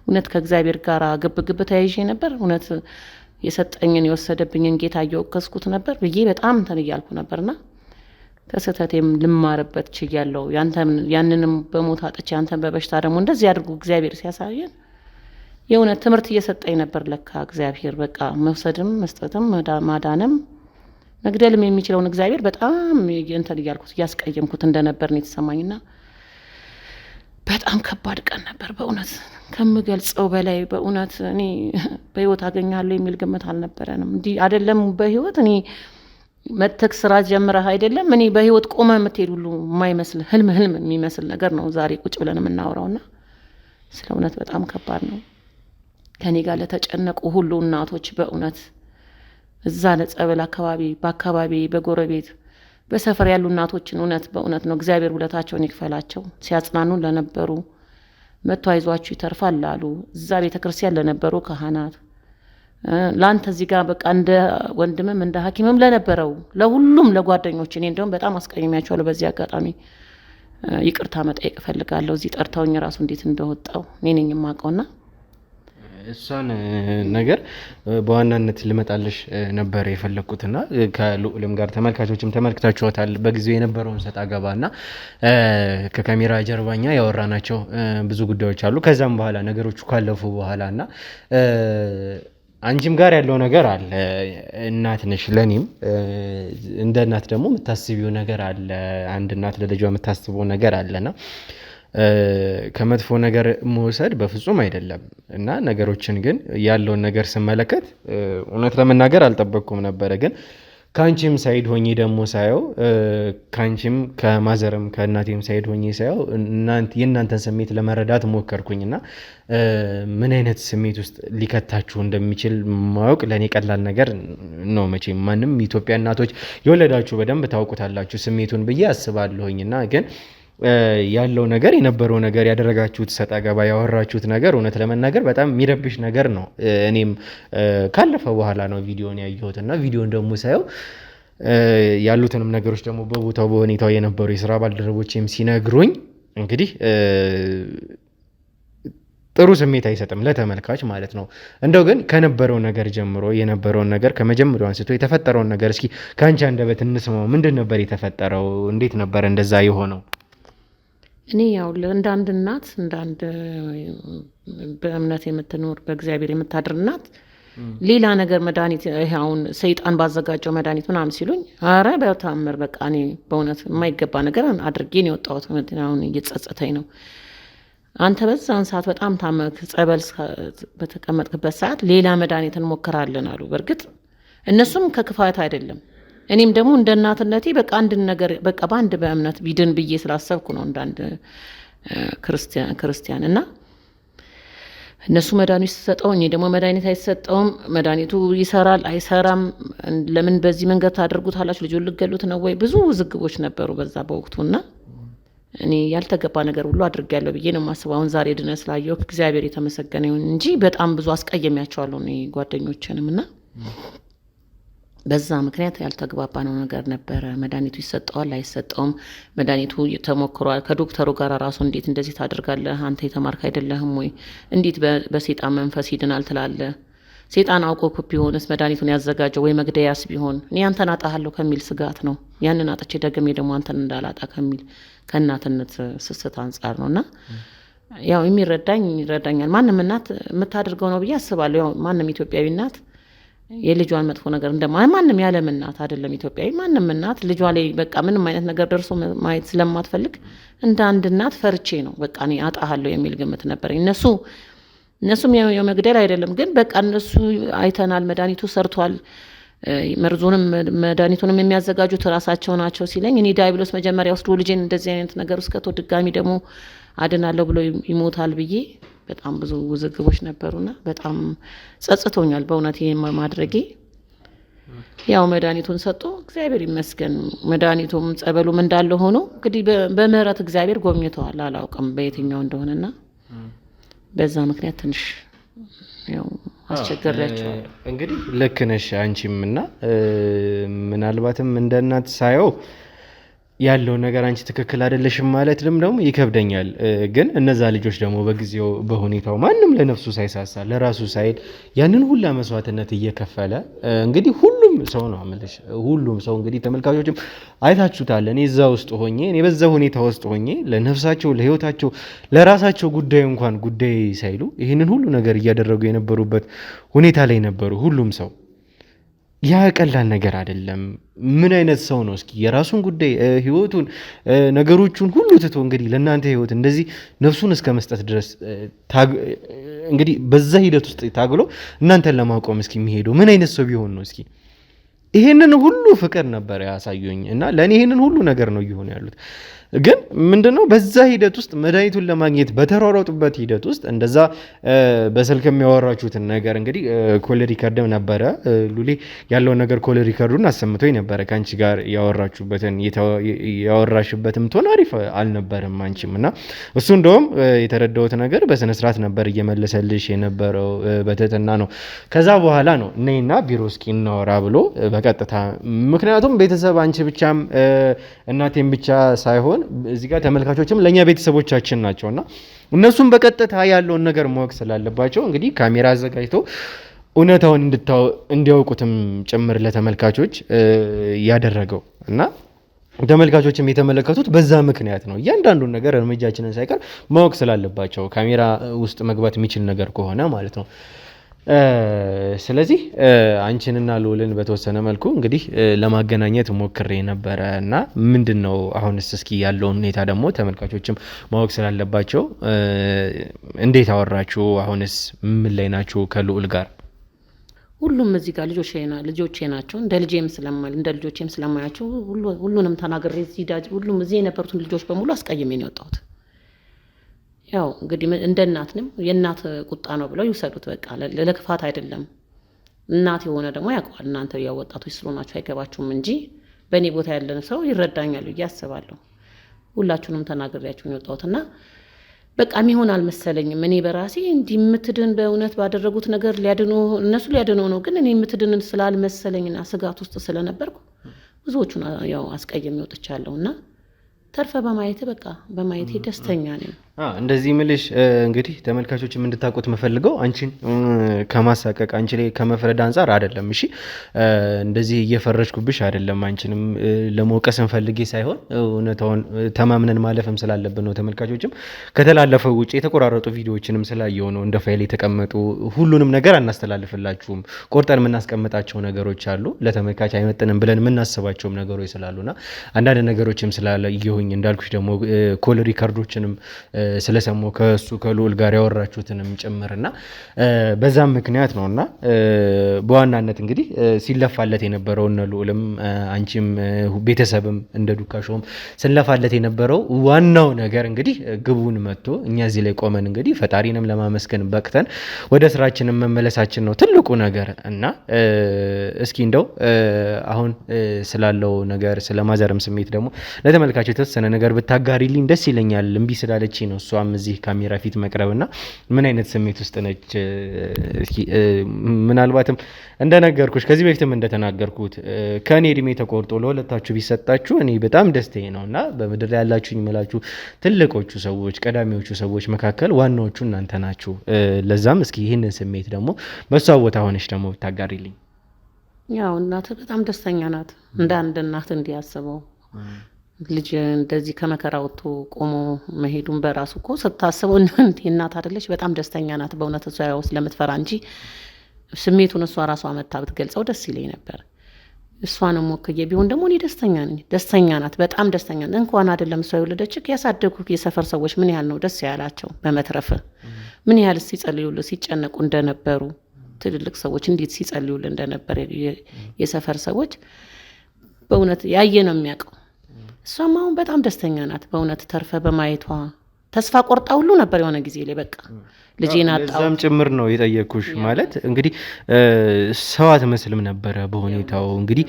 እውነት ከእግዚአብሔር ጋር ግብ ተያይዤ ነበር። እውነት የሰጠኝን የወሰደብኝን ጌታ እየወቀስኩት ነበር ብዬ በጣም እንትን እያልኩ ነበርና ከስህተቴም ልማርበት ችያለሁ። ያንንም በሞት አጥቼ አንተን በበሽታ ደግሞ እንደዚህ አድርጎ እግዚአብሔር ሲያሳየን የእውነት ትምህርት እየሰጠኝ ነበር። ለካ እግዚአብሔር በቃ መውሰድም መስጠትም ማዳንም መግደልም የሚችለውን እግዚአብሔር በጣም እንትን እያልኩት እያስቀየምኩት እንደነበር ነው የተሰማኝና በጣም ከባድ ቀን ነበር በእውነት ከምገልጸው በላይ በእውነት እኔ በህይወት አገኛለሁ የሚል ግምት አልነበረንም። እንዲህ አይደለም በህይወት እኔ መተክ ስራ ጀምረህ አይደለም እኔ በህይወት ቆመ የምትሄድ ሁሉ የማይመስል ህልም የሚመስል ነገር ነው ዛሬ ቁጭ ብለን የምናወራውና ስለ እውነት በጣም ከባድ ነው። ከኔ ጋር ለተጨነቁ ሁሉ እናቶች በእውነት እዛ ለጸበል በአካባቢ በጎረቤት በሰፈር ያሉ እናቶችን እውነት በእውነት ነው እግዚአብሔር ውለታቸውን ይክፈላቸው። ሲያጽናኑ ለነበሩ መጥቶ አይዟችሁ ይተርፋል ላሉ እዛ ቤተክርስቲያን ለነበሩ ካህናት ላንተ እዚህ ጋር በቃ እንደ ወንድምም እንደ ሐኪምም ለነበረው ለሁሉም ለጓደኞች እኔ እንደውም በጣም አስቀይሜያቸዋለሁ። በዚህ አጋጣሚ ይቅርታ መጠየቅ እፈልጋለሁ። እዚህ ጠርተውኝ ራሱ እንዴት እንደወጣው እኔ ነኝ የማውቀውና እሷን ነገር በዋናነት ልመጣልሽ ነበር የፈለኩትና ከልዑልም ጋር ተመልካቾችም ተመልክታችኋታል በጊዜው የነበረውን ሰጣ ገባና ከካሜራ ጀርባኛ ያወራናቸው ብዙ ጉዳዮች አሉ። ከዛም በኋላ ነገሮቹ ካለፉ በኋላና አንቺም ጋር ያለው ነገር አለ። እናት ነሽ፣ ለኔም እንደ እናት ደግሞ የምታስቢው ነገር አለ። አንድ እናት ለልጇ የምታስበው ነገር አለና ከመጥፎ ነገር መውሰድ በፍጹም አይደለም እና ነገሮችን ግን ያለውን ነገር ስመለከት እውነት ለመናገር አልጠበቅኩም ነበረ። ግን ካንቺም ሳይድ ሆኜ ደግሞ ሳየው ካንቺም ከማዘርም ከእናቴም ሳይድ ሆኜ ሳየው የእናንተን ስሜት ለመረዳት ሞከርኩኝና ምን አይነት ስሜት ውስጥ ሊከታችሁ እንደሚችል ማወቅ ለኔ ቀላል ነገር ነው። መቼም ማንም ኢትዮጵያ እናቶች የወለዳችሁ በደንብ ታውቁታላችሁ ስሜቱን ብዬ አስባለሁኝና ግን ያለው ነገር የነበረው ነገር ያደረጋችሁት ሰጣ ገባ ያወራችሁት ነገር እውነት ለመናገር በጣም የሚረብሽ ነገር ነው። እኔም ካለፈ በኋላ ነው ቪዲዮን ያየሁትና ቪዲዮን ደግሞ ሳየው ያሉትንም ነገሮች ደግሞ በቦታው በሁኔታው የነበሩ የስራ ባልደረቦችም ሲነግሩኝ እንግዲህ ጥሩ ስሜት አይሰጥም ለተመልካች ማለት ነው። እንደው ግን ከነበረው ነገር ጀምሮ የነበረውን ነገር ከመጀመሪያው አንስቶ የተፈጠረውን ነገር እስኪ ካንቺ አንደበት እንስማው። ምንድን ነበር የተፈጠረው? እንዴት ነበር እንደዛ የሆነው? እኔ ያው እንደ አንድ እናት እንደ አንድ በእምነት የምትኖር በእግዚአብሔር የምታድር እናት ሌላ ነገር መድኃኒት አሁን ሰይጣን ባዘጋጀው መድኃኒት ምናምን ሲሉኝ አረ በታምር በቃ እኔ በእውነት የማይገባ ነገር አድርጌ ነው የወጣሁት። አሁን እየተጸጸተኝ ነው። አንተ በዛን ሰዓት በጣም ታመክ ጸበል በተቀመጥክበት ሰዓት ሌላ መድኃኒት እንሞክራለን አሉ። በእርግጥ እነሱም ከክፋት አይደለም። እኔም ደግሞ እንደ እናትነቴ በቃ አንድ ነገር በቃ በአንድ በእምነት ቢድን ብዬ ስላሰብኩ ነው እንደ አንድ ክርስቲያን እና እነሱ መድኃኒት ሲሰጠው እኔ ደግሞ መድኃኒት አይሰጠውም። መድኃኒቱ ይሰራል አይሰራም፣ ለምን በዚህ መንገድ ታደርጉታላችሁ፣ ልጁን ልገሉት ነው ወይ? ብዙ ውዝግቦች ነበሩ በዛ በወቅቱና እኔ ያልተገባ ነገር ሁሉ አድርጌያለሁ ብዬ ነው የማስበው። አሁን ዛሬ ድነስ ላየው እግዚአብሔር የተመሰገነ ይሁን እንጂ በጣም ብዙ አስቀየሚያቸዋለሁ እኔ ጓደኞችንም እና በዛ ምክንያት ያልተግባባ ነው ነገር ነበረ። መድኃኒቱ ይሰጠዋል አይሰጠውም፣ መድኃኒቱ ተሞክሯል ከዶክተሩ ጋር ራሱ እንዴት እንደዚህ ታደርጋለህ አንተ የተማርክ አይደለህም ወይ? እንዴት በሰይጣን መንፈስ ይድናል ትላለህ? ሰይጣን አውቆ ቢሆንስ መድኃኒቱን ያዘጋጀው ወይ መግደያስ ቢሆን እኔ አንተን አጣሃለሁ ከሚል ስጋት ነው። ያንን አጥቼ ደግሜ ደግሞ አንተን እንዳላጣ ከሚል ከእናትነት ስስት አንጻር ነውና ያው ይረዳኛል። ማንም እናት የምታደርገው ነው ብዬ አስባለሁ። ያው ማንም ኢትዮጵያዊ እናት የልጇን መጥፎ ነገር ማንም ያለም እናት አይደለም ኢትዮጵያዊ ማንም እናት ልጇ ላይ በቃ ምንም አይነት ነገር ደርሶ ማየት ስለማትፈልግ እንደ አንድ እናት ፈርቼ ነው በቃ እኔ አጣሃለሁ የሚል ግምት ነበር። እነሱም የመግደል አይደለም ግን በቃ እነሱ አይተናል መድኃኒቱ ሰርቷል፣ መርዙንም መድኃኒቱንም የሚያዘጋጁት ራሳቸው ናቸው ሲለኝ እኔ ዲያብሎስ መጀመሪያ ወስዶ ልጄን እንደዚህ አይነት ነገር ውስጥ ከቶ ድጋሚ ደግሞ አድናለሁ ብሎ ይሞታል ብዬ በጣም ብዙ ውዝግቦች ነበሩና በጣም ጸጽቶኛል በእውነት ይሄን ማድረጌ። ያው መድኃኒቱን ሰጥቶ እግዚአብሔር ይመስገን መድኃኒቱም ጸበሉም እንዳለ ሆኖ እንግዲህ በምህረት እግዚአብሔር ጎብኝተዋል። አላውቅም በየትኛው እንደሆነና በዛ ምክንያት ትንሽ ያው አስቸገራቸው። እንግዲህ ልክ ነሽ አንቺም እና ምናልባትም እንደ እናት ሳየው ያለው ነገር አንቺ ትክክል አይደለሽም ማለትም ደግሞ ይከብደኛል። ግን እነዛ ልጆች ደግሞ በጊዜው በሁኔታው ማንም ለነፍሱ ሳይሳሳ ለራሱ ሳይል ያንን ሁላ መስዋዕትነት እየከፈለ እንግዲህ ሁሉም ሰው ነው አመለሽ ሁሉም ሰው እንግዲህ ተመልካቾችም አይታችሁታል። እኔ እዛ ውስጥ ሆኜ እኔ በዛ ሁኔታ ውስጥ ሆኜ ለነፍሳቸው ለህይወታቸው ለራሳቸው ጉዳይ ሳይሉ ይህንን ሁሉ ነገር እያደረጉ የነበሩበት ሁኔታ ላይ ነበሩ ሁሉም ሰው ያ ቀላል ነገር አይደለም። ምን አይነት ሰው ነው እስኪ የራሱን ጉዳይ ህይወቱን ነገሮቹን ሁሉ ትቶ እንግዲህ ለእናንተ ህይወት እንደዚህ ነፍሱን እስከ መስጠት ድረስ እንግዲህ በዛ ሂደት ውስጥ ታግሎ እናንተን ለማቆም እስኪ የሚሄደው ምን አይነት ሰው ቢሆን ነው? እስኪ ይሄንን ሁሉ ፍቅር ነበር ያሳዩኝ እና ለእኔ ይሄንን ሁሉ ነገር ነው እየሆኑ ያሉት። ግን ምንድነው በዛ ሂደት ውስጥ መድኃኒቱን ለማግኘት በተሯሯጡበት ሂደት ውስጥ እንደዛ በስልክ የሚያወራችሁትን ነገር እንግዲህ ኮል ሪከርድም ነበረ። ሉሌ ያለውን ነገር ኮል ሪከርዱን አሰምቶኝ ነበረ። ከአንቺ ጋር ያወራችሁበትን ያወራሽበትም ቶን አሪፍ አልነበረም አንቺም እና እሱ እንደውም የተረዳሁት ነገር በስነ ስርዓት ነበር እየመለሰልሽ የነበረው በትህትና ነው። ከዛ በኋላ ነው እኔና ቢሮ እስኪ እናወራ ብሎ በቀጥታ ምክንያቱም ቤተሰብ አንቺ ብቻም እናቴም ብቻ ሳይሆን እዚህ ጋር ተመልካቾችም ለኛ ቤተሰቦቻችን ናቸውና እነሱም በቀጥታ ያለውን ነገር ማወቅ ስላለባቸው እንግዲህ ካሜራ አዘጋጅቶ እውነታውን እንዲያውቁትም ጭምር ለተመልካቾች ያደረገው እና ተመልካቾችም የተመለከቱት በዛ ምክንያት ነው። እያንዳንዱን ነገር እርምጃችንን ሳይቀር ማወቅ ስላለባቸው ካሜራ ውስጥ መግባት የሚችል ነገር ከሆነ ማለት ነው። ስለዚህ አንቺንና ልዑልን በተወሰነ መልኩ እንግዲህ ለማገናኘት ሞክሬ ነበረ እና ምንድነው አሁንስ እስኪ ያለውን ሁኔታ ደግሞ ተመልካቾችም ማወቅ ስላለባቸው እንዴት አወራችሁ? አሁንስ ምን ላይ ናችሁ ከልዑል ጋር? ሁሉም እዚህ ጋር ልጆቼ ናቸው። እንደ ልጆቼም ስለማያቸው ሁሉንም ተናግሬ ሁሉም እዚህ የነበሩትን ልጆች በሙሉ አስቀይሜ ነው የወጣሁት። ያው እንግዲህ እንደ እናትንም የእናት ቁጣ ነው ብለው ይውሰዱት። በቃ ለክፋት አይደለም። እናት የሆነ ደግሞ ያውቀዋል። እናንተ ያው ወጣቶች ስለሆናችሁ አይገባችሁም እንጂ በእኔ ቦታ ያለን ሰው ይረዳኛል ብዬ አስባለሁ። ሁላችሁንም ተናግሬያችሁ ነው የወጣሁትና በቃ የሚሆን አልመሰለኝም። እኔ በራሴ እንዲህ የምትድን በእውነት ባደረጉት ነገር እነሱ ሊያድኑ ነው፣ ግን እኔ የምትድን ስላልመሰለኝና ስጋት ውስጥ ስለነበርኩ ብዙዎቹን ያው አስቀይሜ ወጥቻለሁና ተርፈ በማየቴ ደስተኛ ነኝ። እንደዚህ ምልሽ እንግዲህ ተመልካቾችም እንድታውቁት መፈልገው አንቺን ከማሳቀቅ አንቺ ላይ ከመፍረድ አንፃር አይደለም። እሺ እንደዚህ እየፈረድኩብሽ አይደለም። አንቺንም ለመውቀስም ፈልጌ ሳይሆን እውነታውን ተማምነን ማለፍም ስላለብን ነው። ተመልካቾችም ከተላለፈው ውጪ የተቆራረጡ ቪዲዮዎችንም ስላየው ነው እንደ ፋይል የተቀመጡ ሁሉንም ነገር አናስተላልፍላችሁም። ቆርጠን የምናስቀምጣቸው ነገሮች አሉ። ለተመልካች አይመጥንም ብለን የምናስባቸውም ነገሮች ስላሉና አንዳንድ ነገሮችም ስላየሁኝ እንዳልኩሽ ደግሞ ኮል ሪከርዶችንም ስለሰማሁ ከሱ ከልዑል ጋር ያወራችሁትንም ጭምርና በዛም ምክንያት ነውና በዋናነት እንግዲህ ሲለፋለት የነበረው እነ ልዑልም አንቺም ቤተሰብም እንደ ዱካሾም ስለፋለት የነበረው ዋናው ነገር እንግዲህ ግቡን መጥቶ እኛ እዚህ ላይ ቆመን እንግዲህ ፈጣሪንም ለማመስገን በቅተን ወደ ስራችንን መመለሳችን ነው ትልቁ ነገር እና እስኪ እንደው አሁን ስላለው ነገር ስለማዘርም ስሜት ደግሞ ለተመልካቾች የተወሰነ ነገር ብታጋሪልኝ ደስ ይለኛል። እምቢ ስላለች ነው እሷም እዚህ ካሜራ ፊት መቅረብና ምን አይነት ስሜት ውስጥ ነች? እስኪ ምናልባትም እንደነገርኩሽ ከዚህ በፊትም እንደተናገርኩት ከኔ እድሜ ተቆርጦ ለሁለታችሁ ቢሰጣችሁ እኔ በጣም ደስተኛ ነውና በምድር ላይ ያላችሁ ይመላችሁ ትልቆቹ ሰዎች ቀዳሚዎቹ ሰዎች መካከል ዋናዎቹ እናንተ ናችሁ። ለዛም እስኪ ይህንን ስሜት ደግሞ በሷ ቦታ ሆነሽ ደግሞ ብታጋሪልኝ። ያው እናት በጣም ደስተኛ ናት። እንደ አንድ እናት እንዲያስበው ልጅ እንደዚህ ከመከራ ወጥቶ ቆሞ መሄዱን በራሱ እኮ ስታስበው እናት አይደለች? በጣም ደስተኛ ናት በእውነት። እሷ ያው ስለምትፈራ እንጂ ስሜቱን እሷ ራሷ መታ ብትገልጸው ደስ ይለኝ ነበር። እሷንም ወክዬ ቢሆን ደግሞ እኔ ደስተኛ ነኝ። ደስተኛ ናት፣ በጣም ደስተኛ ናት። እንኳን አይደለም እሷ የወለደችህ ያሳደጉ የሰፈር ሰዎች ምን ያህል ነው ደስ ያላቸው በመትረፍ ምን ያህል ሲጸልዩልህ ሲጨነቁ እንደነበሩ ትልልቅ ሰዎች እንዴት ሲጸልዩልህ እንደነበር የሰፈር ሰዎች በእውነት ያየ ነው የሚያውቀው። እሷም አሁን በጣም ደስተኛ ናት በእውነት ተርፈ በማየቷ። ተስፋ ቆርጣ ሁሉ ነበር የሆነ ጊዜ ላይ በቃ ልጄን አጣው። እዛም ጭምር ነው የጠየኩሽ። ማለት እንግዲህ ሰው አትመስልም ነበረ በሁኔታው እንግዲህ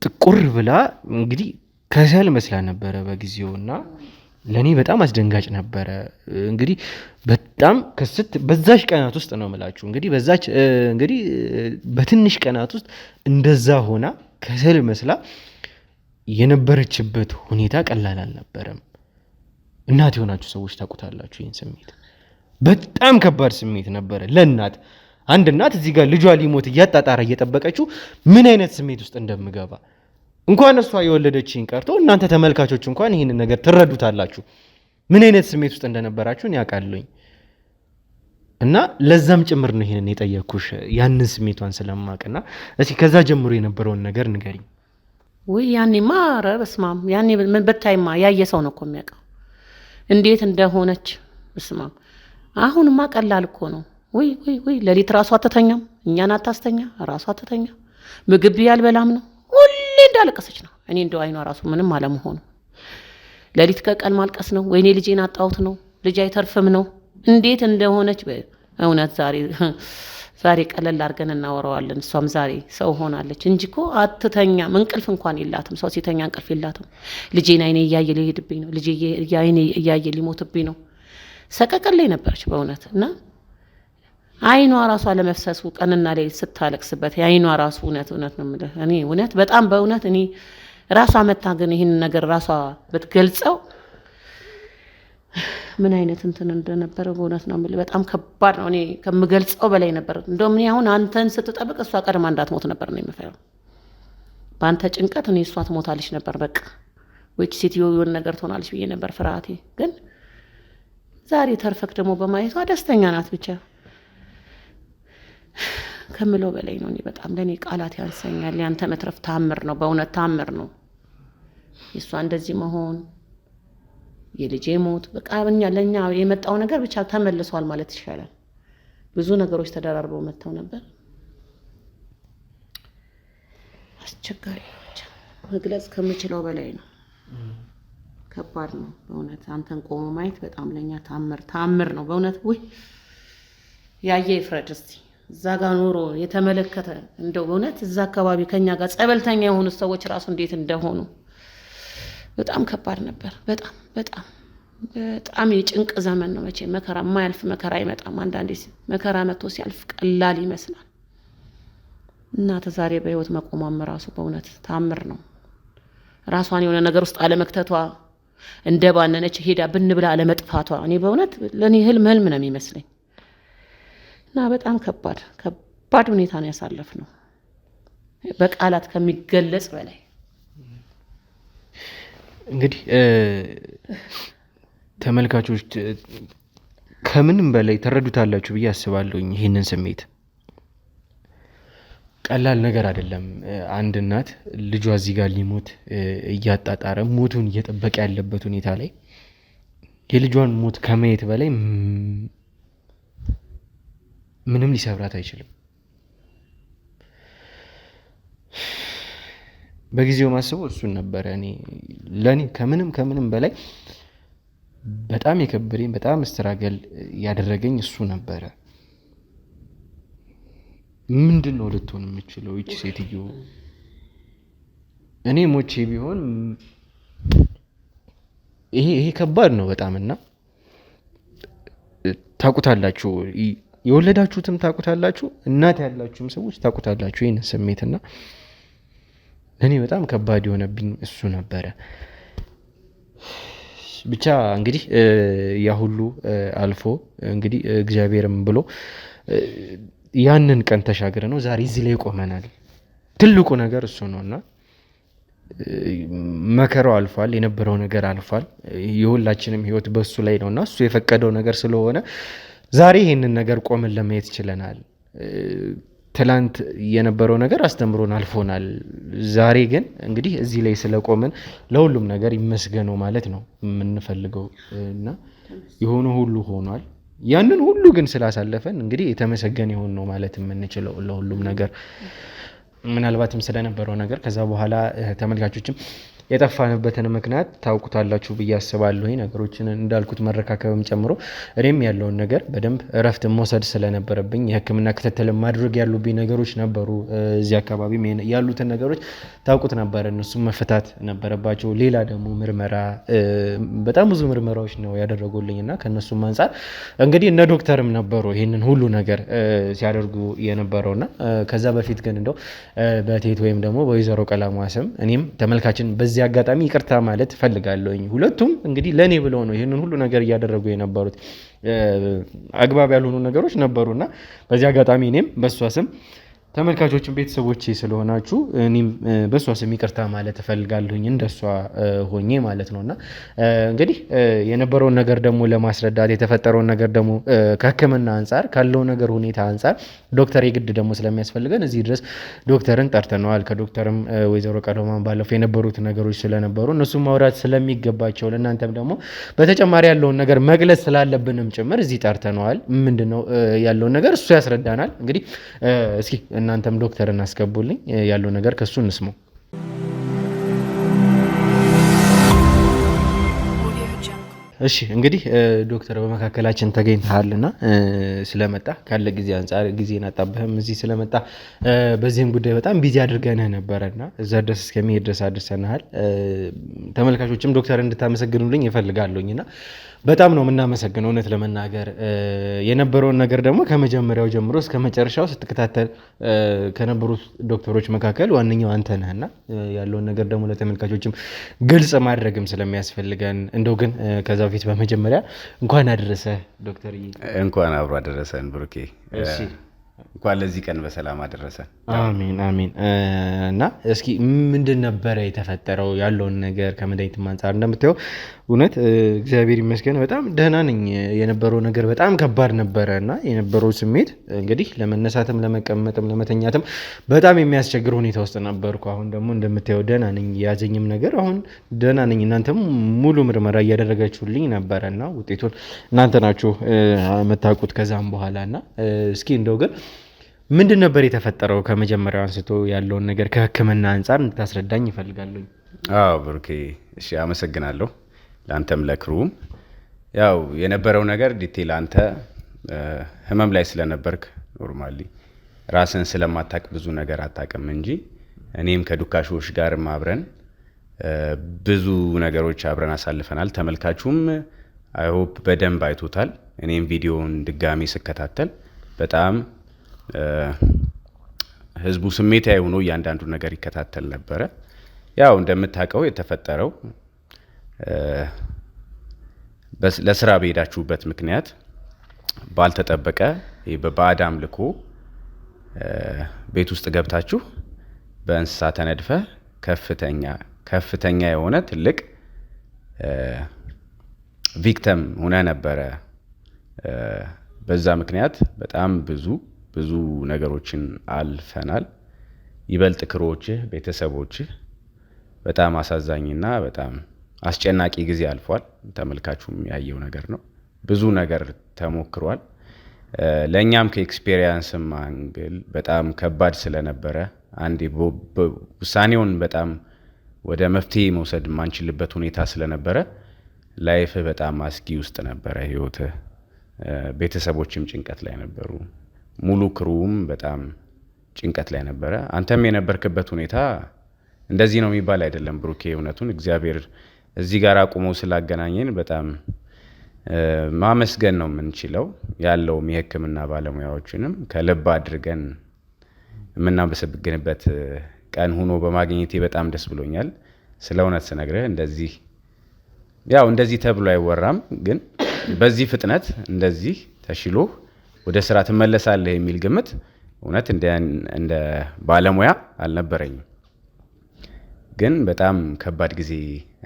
ጥቁር ብላ እንግዲህ ከሰል መስላ ነበረ በጊዜውና ለኔ በጣም አስደንጋጭ ነበረ። እንግዲህ በጣም በዛች ቀናት ውስጥ ነው የምላችሁ እንግዲህ በዛች እንግዲህ በትንሽ ቀናት ውስጥ እንደዛ ሆና ከሰል መስላ የነበረችበት ሁኔታ ቀላል አልነበረም። እናት የሆናችሁ ሰዎች ታውቁታላችሁ ይህን ስሜት። በጣም ከባድ ስሜት ነበረ ለእናት። አንድ እናት እዚህ ጋር ልጇ ሊሞት እያጣጣረ እየጠበቀችው ምን አይነት ስሜት ውስጥ እንደምገባ እንኳን እሷ የወለደችኝ ቀርቶ እናንተ ተመልካቾች እንኳን ይህንን ነገር ትረዱታላችሁ ምን አይነት ስሜት ውስጥ እንደነበራችሁ ያውቃለሁኝ። እና ለዛም ጭምር ነው ይሄንን የጠየኩሽ ያንን ስሜቷን ስለማቅና እስኪ ከዛ ጀምሮ የነበረውን ነገር ንገሪኝ። ወይ ያኔማ ኧረ በስመ አብ ያኔ ምን በታይማ ያየ ሰው ነው እኮ የሚያውቀው እንዴት እንደሆነች። በስመ አብ አሁንማ ቀላል እኮ ነው። ወይ ሌሊት ራሷ አትተኛም፣ እኛን አታስተኛ፣ ራሷ አትተኛ። ምግብ ያልበላም ነው ሁሌ እንዳለቀሰች ነው። እኔ እንደው አይኗ ራሱ ምንም አለመሆኑ ሌሊት ከቀን ማልቀስ ነው። ወይኔ ልጄን አጣሁት ነው፣ ልጅ አይተርፍም ነው። እንዴት እንደሆነች እውነት ዛሬ ቀለል አድርገን እናወራዋለን። እሷም ዛሬ ሰው ሆናለች እንጂ እኮ አትተኛም፣ እንቅልፍ እንኳን የላትም። ሰው ሲተኛ እንቅልፍ የላትም። ልጄን አይኔ እያየ ሊሄድብኝ ነው፣ ልጄ አይኔ እያየ ሊሞትብኝ ነው። ሰቀቀን ላይ ነበረች በእውነት እና አይኗ ራሷ ለመፍሰሱ ቀንና ላይ ስታለቅስበት አይኗ ራሱ እውነት ነው የምልህ እኔ እውነት በጣም በእውነት እኔ ራሷ መታ ግን ይህን ነገር ራሷ ብትገልጸው ምን አይነት እንትን እንደነበረ በእውነት ነው የምልህ በጣም ከባድ ነው። እኔ ከምገልጸው በላይ ነበር። እንደውም እኔ አሁን አንተን ስትጠብቅ እሷ ቀድማ እንዳትሞት ነበር ነው የምፈራው። በአንተ ጭንቀት እኔ እሷ ትሞታለች ነበር በቃ ወይች ሴትዮ የሆነ ነገር ትሆናለች ብዬ ነበር ፍርሃቴ። ግን ዛሬ ተርፈክ ደግሞ በማየቷ ደስተኛ ናት። ብቻ ከምለው በላይ ነው። እኔ በጣም ለእኔ ቃላት ያንሰኛል። ያንተ መትረፍ ታምር ነው፣ በእውነት ታምር ነው። የእሷ እንደዚህ መሆን የልጄ ሞት በቃ ለእኛ የመጣው ነገር ብቻ ተመልሷል ማለት ይሻላል። ብዙ ነገሮች ተደራርበው መጥተው ነበር። አስቸጋሪ ብቻ መግለጽ ከምችለው በላይ ነው። ከባድ ነው በእውነት አንተን ቆሞ ማየት በጣም ለእኛ ታምር ነው በእውነት። ውይ ያየ ይፍረድ እስቲ። እዛ ጋር ኖሮ የተመለከተ እንደው በእውነት እዛ አካባቢ ከኛ ጋር ጸበልተኛ የሆኑ ሰዎች ራሱ እንዴት እንደሆኑ በጣም ከባድ ነበር። በጣም የጭንቅ ዘመን ነው። መቼ መከራ የማያልፍ መከራ አይመጣም። አንዳንዴ መከራ መጥቶ ሲያልፍ ቀላል ይመስላል። እናት ዛሬ በህይወት መቆሟም ራሱ በእውነት ታምር ነው። ራሷን የሆነ ነገር ውስጥ አለመክተቷ፣ እንደ ባነነች ሄዳ ብንብላ አለመጥፋቷ እኔ በእውነት ለእኔ ህልም ነው የሚመስለኝ። እና በጣም ከባድ ሁኔታ ነው ያሳለፍነው በቃላት ከሚገለጽ በላይ። እንግዲህ ተመልካቾች ከምንም በላይ ተረዱታላችሁ ብዬ አስባለሁኝ። ይህንን ስሜት ቀላል ነገር አይደለም። አንድ እናት ልጇ እዚህ ጋር ሊሞት እያጣጣረ ሞቱን እየጠበቀ ያለበት ሁኔታ ላይ የልጇን ሞት ከማየት በላይ ምንም ሊሰብራት አይችልም። በጊዜው ማስበው እሱን ነበረ። ለእኔ ከምንም በላይ በጣም የከበደኝ በጣም ስትራገል ያደረገኝ እሱ ነበረ። ምንድን ነው ልትሆን የምችለው ይቺ ሴትዮ? እኔ ሞቼ ቢሆን ይሄ ከባድ ነው በጣም። እና ታውቁታላችሁ፣ የወለዳችሁትም ታውቁታላችሁ፣ እናት ያላችሁም ሰዎች ታውቁታላችሁ ይህን ስሜትና እኔ በጣም ከባድ የሆነብኝ እሱ ነበረ። ብቻ እንግዲህ ያ ሁሉ አልፎ እንግዲህ እግዚአብሔርም ብሎ ያንን ቀን ተሻግረ ነው ዛሬ እዚህ ላይ ቆመናል። ትልቁ ነገር እሱ ነውና መከራው አልፏል፣ የነበረው ነገር አልፏል። የሁላችንም ህይወት በሱ ላይ ነውና እሱ የፈቀደው ነገር ስለሆነ ዛሬ ይሄንን ነገር ቆመን ለማየት ችለናል። ትላንት የነበረው ነገር አስተምሮን አልፎናል። ዛሬ ግን እንግዲህ እዚህ ላይ ስለቆምን ለሁሉም ነገር ይመስገነው ማለት ነው የምንፈልገው እና የሆነ ሁሉ ሆኗል። ያንን ሁሉ ግን ስላሳለፈን እንግዲህ የተመሰገነ ይሁን ነው ማለት የምንችለው ለሁሉም ነገር። ምናልባትም ስለነበረው ነገር ከዛ በኋላ ተመልካቾችም የጠፋንበትን ምክንያት ታውቁታላችሁ ብዬ አስባለሁ። ነገሮችን እንዳልኩት መረካከብም ጨምሮ እኔም ያለውን ነገር በደንብ እረፍት መውሰድ ስለነበረብኝ የሕክምና ክትትል ማድረግ ያሉብኝ ነገሮች ነበሩ። እዚህ አካባቢ ያሉትን ነገሮች ታውቁት ነበር፣ እነሱም መፈታት ነበረባቸው። ሌላ ደግሞ ምርመራ፣ በጣም ብዙ ምርመራዎች ነው ያደረጉልኝና ከነሱም አንጻር እንግዲህ እነ ዶክተርም ነበሩ ይህንን ሁሉ ነገር ሲያደርጉ የነበረውና ከዛ በፊት ግን እንደው በቴት ወይም ደግሞ በወይዘሮ ቀለሟ ስም እኔም ተመልካችን በዚህ አጋጣሚ ይቅርታ ማለት ፈልጋለሁኝ። ሁለቱም እንግዲህ ለኔ ብለው ነው ይሄንን ሁሉ ነገር እያደረጉ የነበሩት። አግባብ ያልሆኑ ነገሮች ነበሩና በዚህ አጋጣሚ እኔም በሷ ስም ተመልካቾችን ቤተሰቦቼ ስለሆናችሁ እኔም በእሷ ስም ይቅርታ ማለት እፈልጋለሁኝ እንደሷ ሆኜ ማለት ነውና እንግዲህ የነበረውን ነገር ደግሞ ለማስረዳት የተፈጠረውን ነገር ደግሞ ከሕክምና አንጻር ካለው ነገር ሁኔታ አንጻር ዶክተር የግድ ደግሞ ስለሚያስፈልገን እዚህ ድረስ ዶክተርን ጠርተነዋል። ከዶክተርም ወይዘሮ ቀለማን ባለፈው የነበሩት ነገሮች ስለነበሩ እነሱም ማውራት ስለሚገባቸው ለእናንተም ደግሞ በተጨማሪ ያለውን ነገር መግለጽ ስላለብንም ጭምር እዚህ ጠርተነዋል። ምንድነው ያለውን ነገር እሱ ያስረዳናል። እንግዲህ እስኪ እናንተም ዶክተር እናስገቡልኝ ያለው ነገር ከሱ እንስማው። እሺ እንግዲህ ዶክተር በመካከላችን ተገኝተሃልና ስለመጣ ካለ ጊዜ አንጻር ጊዜን አጣብህም እዚህ ስለመጣ በዚህም ጉዳይ በጣም ቢዚ አድርገንህ ነበረና እዛ ድረስ እስከሚሄድ ድረስ አድርሰናል። ተመልካቾችም ዶክተር እንድታመሰግኑልኝ ይፈልጋሉኝና በጣም ነው የምናመሰግነው። እውነት ለመናገር የነበረውን ነገር ደግሞ ከመጀመሪያው ጀምሮ እስከ መጨረሻው ስትከታተል ከነበሩት ዶክተሮች መካከል ዋነኛው አንተ ነህና ያለውን ነገር ደግሞ ለተመልካቾችም ግልጽ ማድረግም ስለሚያስፈልገን እንደው ግን ከዛ በፊት በመጀመሪያ እንኳን አደረሰ ዶክተር። እንኳን አብሮ አደረሰን ብሩኬ። እንኳን ለዚህ ቀን በሰላም አደረሰን። አሜን አሜን። እና እስኪ ምንድን ነበረ የተፈጠረው ያለውን ነገር ከመድኃኒት አንጻር? እንደምታየው እውነት እግዚአብሔር ይመስገን በጣም ደህና ነኝ። የነበረው ነገር በጣም ከባድ ነበረ እና የነበረው ስሜት እንግዲህ ለመነሳትም ለመቀመጥም ለመተኛትም በጣም የሚያስቸግር ሁኔታ ውስጥ ነበርኩ። አሁን ደግሞ እንደምታየው ደህና ነኝ። የያዘኝም ነገር አሁን ደህና ነኝ። እናንተም ሙሉ ምርመራ እያደረጋችሁልኝ ነበረ እና ውጤቱን እናንተ ናችሁ የምታውቁት ከዛም በኋላ እና እስኪ እንደው ግን ምንድን ነበር የተፈጠረው ከመጀመሪያው አንስቶ ያለውን ነገር ከሕክምና አንጻር እንድታስረዳኝ ይፈልጋለሁ። አዎ ብሩኬ፣ እሺ አመሰግናለሁ። ለአንተም ለክሩም ያው የነበረው ነገር ዲቴል አንተ ህመም ላይ ስለነበርክ ኖርማሊ ራስን ስለማታቅ ብዙ ነገር አታቅም እንጂ እኔም ከዱካሾች ጋር አብረን ብዙ ነገሮች አብረን አሳልፈናል። ተመልካቹም አይሆፕ በደንብ አይቶታል። እኔም ቪዲዮውን ድጋሚ ስከታተል በጣም ህዝቡ ስሜታዊ ሆኖ እያንዳንዱ ነገር ይከታተል ነበረ። ያው እንደምታውቀው የተፈጠረው ለስራ በሄዳችሁበት ምክንያት ባልተጠበቀ በባዕድ አምልኮ ቤት ውስጥ ገብታችሁ በእንስሳ ተነድፈ ከፍተኛ የሆነ ትልቅ ቪክተም ሆነ ነበረ። በዛ ምክንያት በጣም ብዙ ነገሮችን አልፈናል። ይበልጥ ክሮዎችህ፣ ቤተሰቦችህ በጣም አሳዛኝና በጣም አስጨናቂ ጊዜ አልፏል። ተመልካቹም ያየው ነገር ነው። ብዙ ነገር ተሞክሯል። ለእኛም ከኤክስፔሪየንስም አንግል በጣም ከባድ ስለነበረ አንዴ ውሳኔውን በጣም ወደ መፍትሄ መውሰድ የማንችልበት ሁኔታ ስለነበረ ላይፍህ በጣም አስጊ ውስጥ ነበረ። ህይወትህ፣ ቤተሰቦችም ጭንቀት ላይ ነበሩ። ሙሉ ክሩም በጣም ጭንቀት ላይ ነበረ። አንተም የነበርክበት ሁኔታ እንደዚህ ነው የሚባል አይደለም ብሩኬ። እውነቱን እግዚአብሔር እዚህ ጋር አቁሞ ስላገናኘን በጣም ማመስገን ነው የምንችለው። ያለውም የሕክምና ባለሙያዎችንም ከልብ አድርገን የምናመሰግንበት ቀን ሆኖ በማግኘቴ በጣም ደስ ብሎኛል። ስለ እውነት ስነግርህ እንደዚህ ተብሎ አይወራም፣ ግን በዚህ ፍጥነት እንደዚህ ተሽሎ ወደ ስራ ትመለሳለህ የሚል ግምት እውነት እንደ ባለሙያ አልነበረኝም። ግን በጣም ከባድ ጊዜ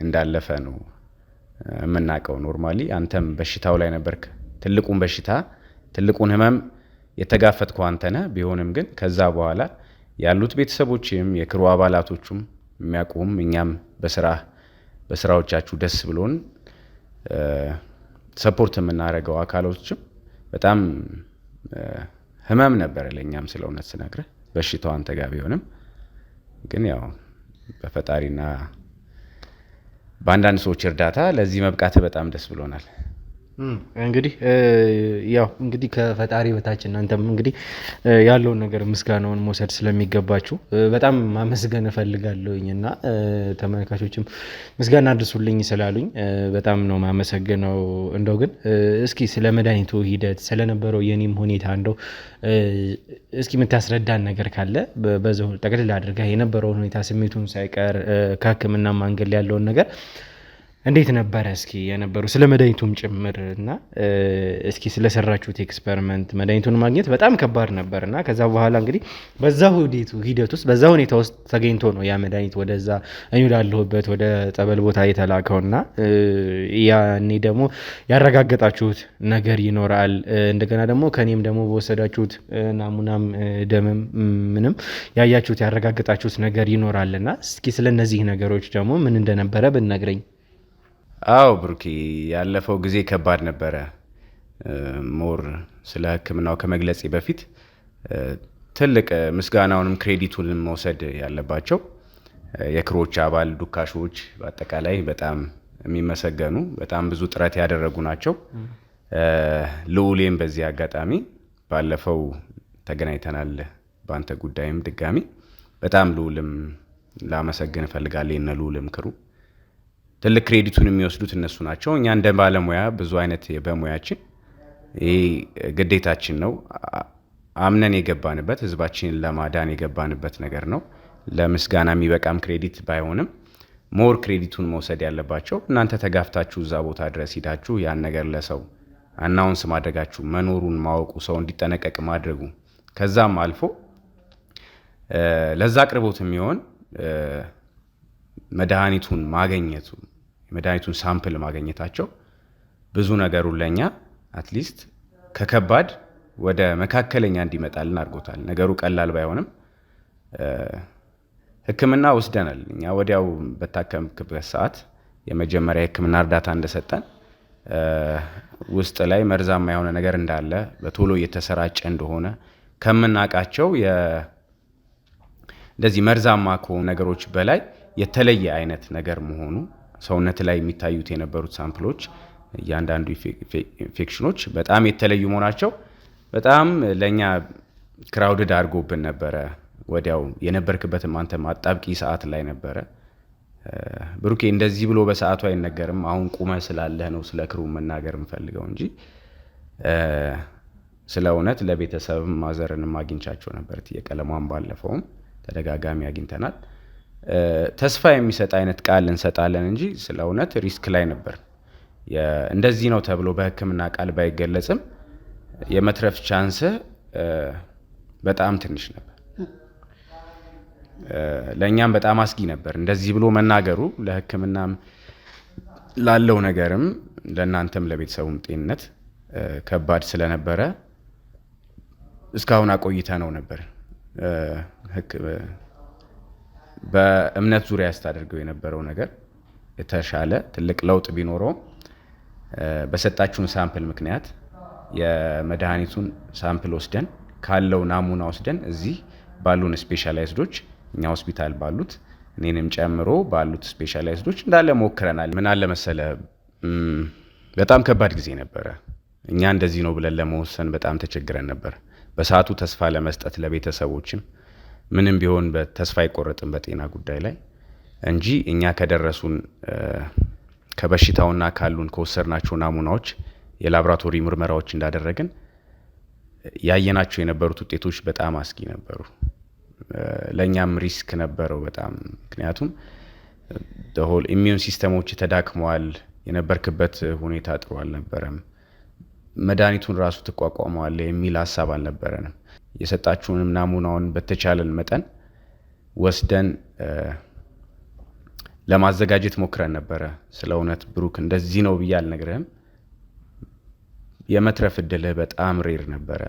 እንዳለፈ ነው የምናውቀው። ኖርማሊ አንተም በሽታው ላይ ነበርክ። ትልቁን ህመም የተጋፈጥከው አንተ ነህ። ቢሆንም ግን ከዛ በኋላ ያሉት ቤተሰቦችም የክሩ አባላቶቹም የሚያውቁም እኛም በስራዎቻችሁ ደስ ብሎን ሰፖርት የምናደርገው አካሎችም በጣም ህመም ነበረ ለእኛም። ስለ እውነት ስነግርህ በሽታው አንተ ጋር ቢሆንም ግን ያው በፈጣሪና በአንዳንድ ሰዎች እርዳታ ለዚህ መብቃት በጣም ደስ ብሎናል። እንግዲህ ከፈጣሪ በታች እናንተም እንግዲህ ያለውን ነገር ምስጋናውን መውሰድ ስለሚገባችሁ በጣም ማመስገን እፈልጋለሁኝ እና ተመልካቾችም ምስጋና አድርሱልኝ ስላሉኝ በጣም ነው ማመሰግነው። እንደው ግን እስኪ ስለ መድኃኒቱ ሂደት ስለነበረው የኔም ሁኔታ እንደው እስኪ የምታስረዳን ነገር ካለ በዛው ጠቅልል አድርገህ የነበረውን ሁኔታ ስሜቱን ሳይቀር ከሕክምና ማንገል ያለውን ነገር እንዴት ነበረ እስኪ የነበሩ ስለ መድኃኒቱም ጭምር እና እስኪ ስለሰራችሁት ኤክስፐሪመንት መድኃኒቱን ማግኘት በጣም ከባድ ነበር እና ከዛ በኋላ እንግዲህ በዛ ሂደት ውስጥ በዛ ሁኔታ ውስጥ ተገኝቶ ነው ያ መድኃኒት ወደዛ እኔ ወዳለሁበት ወደ ጠበል ቦታ የተላከውና ያኔ ደግሞ ያረጋገጣችሁት ነገር ይኖራል። እንደገና ደግሞ ከኔም ደግሞ በወሰዳችሁት ናሙናም ደምም ምንም ያያችሁት ያረጋገጣችሁት ነገር ይኖራልና እስኪ ስለነዚህ ነገሮች ደግሞ ምን እንደነበረ ብትነግረኝ። አዎ ብሩኬ፣ ያለፈው ጊዜ ከባድ ነበረ። ሞር ስለ ሕክምናው ከመግለጼ በፊት ትልቅ ምስጋናውንም ክሬዲቱንም መውሰድ ያለባቸው የክሮች አባል ዱካሾች፣ በአጠቃላይ በጣም የሚመሰገኑ በጣም ብዙ ጥረት ያደረጉ ናቸው። ልዑሌም በዚህ አጋጣሚ ባለፈው ተገናኝተናል በአንተ ጉዳይም ድጋሚ በጣም ልዑልም ላመሰግን እፈልጋለሁ። የነ ልዑልም ክሩ ትልቅ ክሬዲቱን የሚወስዱት እነሱ ናቸው። እኛ እንደ ባለሙያ ብዙ አይነት በሙያችን ይሄ ግዴታችን ነው። አምነን የገባንበት ህዝባችንን ለማዳን የገባንበት ነገር ነው። ለምስጋና የሚበቃም ክሬዲት ባይሆንም ሞር ክሬዲቱን መውሰድ ያለባቸው እናንተ ተጋፍታችሁ እዛ ቦታ ድረስ ሂዳችሁ ያን ነገር ለሰው አናውንስ ማድረጋችሁ፣ መኖሩን ማወቁ፣ ሰው እንዲጠነቀቅ ማድረጉ፣ ከዛም አልፎ ለዛ አቅርቦት የሚሆን መድኃኒቱን ማግኘቱ የመድኃኒቱን ሳምፕል ማግኘታቸው ብዙ ነገሩን ለኛ አትሊስት ከከባድ ወደ መካከለኛ እንዲመጣልን አድርጎታል። ነገሩ ቀላል ባይሆንም ሕክምና ወስደናል። እኛ ወዲያው በታከምክበት ሰዓት የመጀመሪያ ሕክምና እርዳታ እንደሰጠን ውስጥ ላይ መርዛማ የሆነ ነገር እንዳለ በቶሎ እየተሰራጨ እንደሆነ ከምናውቃቸው እንደዚህ መርዛማ ከሆኑ ነገሮች በላይ የተለየ አይነት ነገር መሆኑ ሰውነት ላይ የሚታዩት የነበሩት ሳምፕሎች እያንዳንዱ ኢንፌክሽኖች በጣም የተለዩ መሆናቸው በጣም ለኛ ክራውድድ አድርጎብን ነበረ። ወዲያው የነበርክበትም አንተ ማጣብቂ ሰዓት ላይ ነበረ። ብሩኬ እንደዚህ ብሎ በሰዓቱ አይነገርም። አሁን ቁመ ስላለህ ነው ስለ ክሩ መናገር እንፈልገው እንጂ ስለ እውነት ለቤተሰብም ማዘርንም አግኝቻቸው ነበር። የቀለሟን ባለፈውም ተደጋጋሚ አግኝተናል። ተስፋ የሚሰጥ አይነት ቃል እንሰጣለን እንጂ ስለ እውነት ሪስክ ላይ ነበር። እንደዚህ ነው ተብሎ በሕክምና ቃል ባይገለጽም የመትረፍ ቻንስ በጣም ትንሽ ነበር። ለእኛም በጣም አስጊ ነበር። እንደዚህ ብሎ መናገሩ ለሕክምናም ላለው ነገርም ለእናንተም ለቤተሰቡም ጤንነት ከባድ ስለነበረ እስካሁን አቆይተ ነው ነበር በእምነት ዙሪያ ያስታደርገው የነበረው ነገር የተሻለ ትልቅ ለውጥ ቢኖረውም በሰጣችሁን ሳምፕል ምክንያት የመድኃኒቱን ሳምፕል ወስደን ካለው ናሙና ወስደን እዚህ ባሉን ስፔሻላይዝዶች እኛ ሆስፒታል ባሉት እኔንም ጨምሮ ባሉት ስፔሻላይዝዶች እንዳለ ሞክረናል። ምን አለ መሰለ በጣም ከባድ ጊዜ ነበረ። እኛ እንደዚህ ነው ብለን ለመወሰን በጣም ተቸግረን ነበር። በሰዓቱ ተስፋ ለመስጠት ለቤተሰቦችም ምንም ቢሆን በተስፋ አይቆረጥም በጤና ጉዳይ ላይ እንጂ እኛ ከደረሱን ከበሽታውና ካሉን ከወሰድናቸው ናሙናዎች የላቦራቶሪ ምርመራዎች እንዳደረግን ያየናቸው የነበሩት ውጤቶች በጣም አስጊ ነበሩ። ለኛም ሪስክ ነበረው በጣም ምክንያቱም ሆል ኢሚዩን ሲስተሞች ተዳክመዋል። የነበርክበት ሁኔታ ጥሩ አልነበረም። መድኃኒቱን ራሱ ተቋቋመዋል የሚል ሀሳብ አልነበረንም። የሰጣችሁንም ናሙናውን በተቻለን መጠን ወስደን ለማዘጋጀት ሞክረን ነበረ። ስለ እውነት ብሩክ እንደዚህ ነው ብዬ አልነግርህም። የመትረፍ እድልህ በጣም ሬር ነበረ።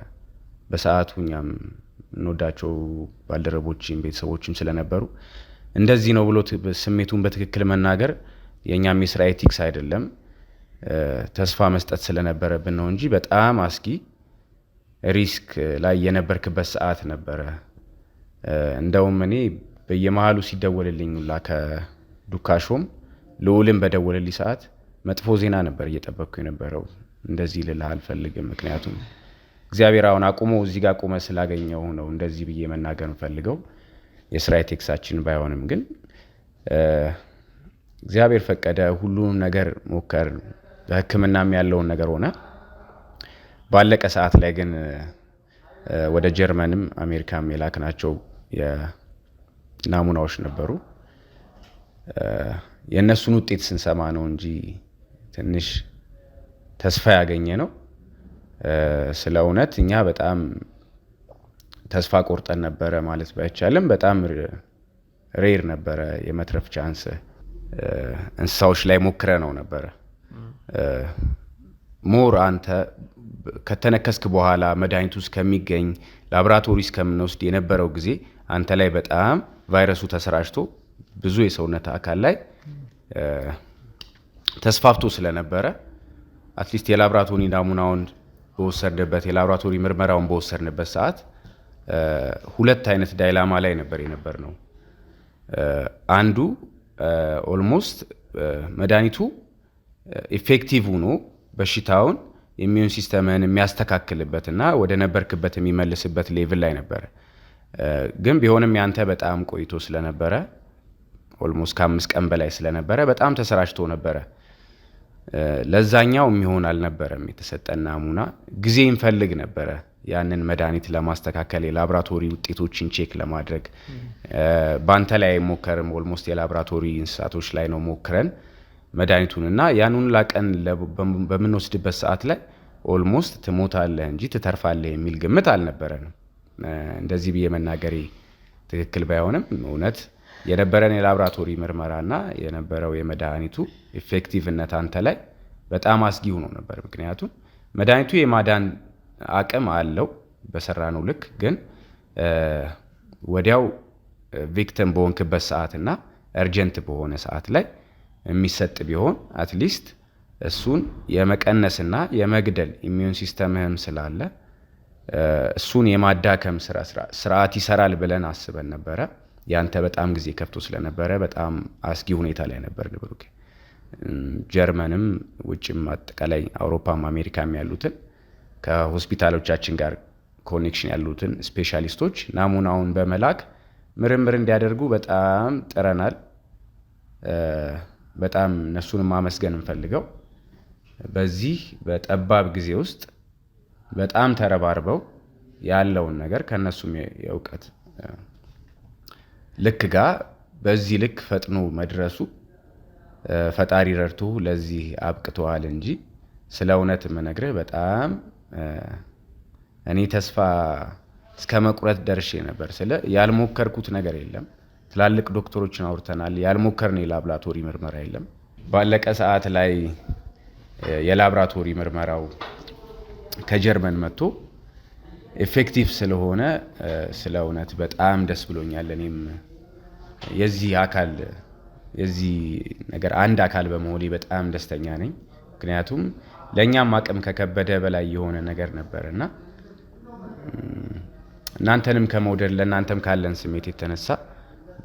በሰዓቱ እኛም እንወዳቸው ባልደረቦችም ቤተሰቦችም ስለነበሩ እንደዚህ ነው ብሎ ስሜቱን በትክክል መናገር የእኛም የስራ ኤቲክስ አይደለም። ተስፋ መስጠት ስለነበረብን ነው እንጂ በጣም አስጊ ሪስክ ላይ የነበርክበት ሰዓት ነበረ። እንደውም እኔ በየመሃሉ ሲደወልልኝ ሁላ ከዱካሾም ልዑልም በደወልልኝ ሰዓት መጥፎ ዜና ነበር እየጠበቅኩ የነበረው። እንደዚህ ልልህ አልፈልግም፣ ምክንያቱም እግዚአብሔር አሁን አቁሞ እዚህ ጋር ቁመ ስላገኘው ነው እንደዚህ ብዬ መናገር እንፈልገው። የስራ ኤቲክሳችን ባይሆንም ግን እግዚአብሔር ፈቀደ። ሁሉንም ነገር ሞከር። በሕክምናም ያለውን ነገር ሆነ። ባለቀ ሰዓት ላይ ግን ወደ ጀርመንም አሜሪካም የላክናቸው የናሙናዎች ነበሩ። የእነሱን ውጤት ስንሰማ ነው እንጂ ትንሽ ተስፋ ያገኘ ነው። ስለ እውነት እኛ በጣም ተስፋ ቆርጠን ነበረ ማለት ባይቻልም በጣም ሬር ነበረ የመትረፍ ቻንስ። እንስሳዎች ላይ ሞክረ ነው ነበረ። ሞር አንተ ከተነከስክ በኋላ መድኃኒቱ እስከሚገኝ ላቦራቶሪ እስከምንወስድ የነበረው ጊዜ አንተ ላይ በጣም ቫይረሱ ተሰራጭቶ ብዙ የሰውነት አካል ላይ ተስፋፍቶ ስለነበረ አትሊስት የላቦራቶሪ ናሙናውን በወሰድንበት የላቦራቶሪ ምርመራውን በወሰድንበት ሰዓት ሁለት አይነት ዳይላማ ላይ ነበር ነው። አንዱ ኦልሞስት መድኃኒቱ ኢፌክቲቭ ሆኖ በሽታውን ኢሚዩን ሲስተምን የሚያስተካክልበትና ወደ ነበርክበት የሚመልስበት ሌቭል ላይ ነበረ። ግን ቢሆንም ያንተ በጣም ቆይቶ ስለነበረ ኦልሞስት ከ5 ቀን በላይ ስለነበረ በጣም ተሰራጭቶ ነበረ። ለዛኛው የሚሆን አልነበረም የተሰጠን ናሙና። ጊዜ እንፈልግ ነበረ ያንን መድኃኒት ለማስተካከል የላቦራቶሪ ውጤቶችን ቼክ ለማድረግ። ባንተ ላይ ሞከርም ኦልሞስት የላቦራቶሪ እንስሳቶች ላይ ነው ሞክረን መድኃኒቱንና ያንን ላቀን በምንወስድበት ሰዓት ላይ ኦልሞስት ትሞታለህ እንጂ ትተርፋለህ የሚል ግምት አልነበረንም። እንደዚህ ብዬ መናገሬ ትክክል ባይሆንም እውነት የነበረን የላቦራቶሪ ምርመራና የነበረው የመድኃኒቱ ኢፌክቲቭነት አንተ ላይ በጣም አስጊ ሆኖ ነበር። ምክንያቱም መድኃኒቱ የማዳን አቅም አለው በሰራነው ልክ። ግን ወዲያው ቪክቲም በሆንክበት ሰዓትና እርጀንት በሆነ ሰዓት ላይ የሚሰጥ ቢሆን አትሊስት እሱን የመቀነስና የመግደል ኢሚዩን ሲስተምህም ስላለ እሱን የማዳከም ስርዓት ይሰራል ብለን አስበን ነበረ። ያንተ በጣም ጊዜ ከፍቶ ስለነበረ በጣም አስጊ ሁኔታ ላይ ነበር። ብሩክ ጀርመንም ውጭም አጠቃላይ አውሮፓም አሜሪካም ያሉትን ከሆስፒታሎቻችን ጋር ኮኔክሽን ያሉትን ስፔሻሊስቶች ናሙናውን በመላክ ምርምር እንዲያደርጉ በጣም ጥረናል። በጣም እነሱንም ማመስገን እንፈልገው። በዚህ በጠባብ ጊዜ ውስጥ በጣም ተረባርበው ያለውን ነገር ከነሱም የእውቀት ልክ ጋር በዚህ ልክ ፈጥኖ መድረሱ ፈጣሪ ረድቶ ለዚህ አብቅተዋል እንጂ ስለ እውነት የምነግርህ በጣም እኔ ተስፋ እስከ መቁረጥ ደርሼ ነበር። ስለ ያልሞከርኩት ነገር የለም። ትላልቅ ዶክተሮችን አውርተናል። ያልሞከርነው የላቦራቶሪ ምርመራ የለም። ባለቀ ሰዓት ላይ የላቦራቶሪ ምርመራው ከጀርመን መጥቶ ኤፌክቲቭ ስለሆነ ስለ እውነት በጣም ደስ ብሎኛል። እኔም የዚህ ነገር አንድ አካል በመሆኔ በጣም ደስተኛ ነኝ። ምክንያቱም ለእኛም አቅም ከከበደ በላይ የሆነ ነገር ነበርና እናንተንም ከመውደድ ለእናንተም ካለን ስሜት የተነሳ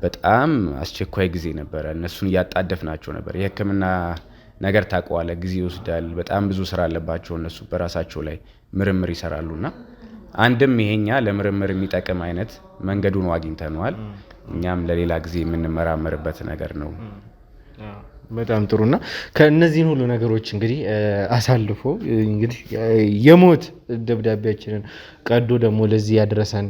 በጣም አስቸኳይ ጊዜ ነበረ። እነሱን እያጣደፍናቸው ነበር። የሕክምና ነገር ታውቀዋለህ፣ ጊዜ ይወስዳል። በጣም ብዙ ስራ አለባቸው እነሱ በራሳቸው ላይ ምርምር ይሰራሉና አንድም ይሄኛ ለምርምር የሚጠቅም አይነት መንገዱን አግኝተነዋል። እኛም ለሌላ ጊዜ የምንመራመርበት ነገር ነው። በጣም ጥሩና ከነዚህን ሁሉ ነገሮች እንግዲህ አሳልፎ እንግዲህ የሞት ደብዳቤያችንን ቀዶ ደግሞ ለዚህ ያደረሰን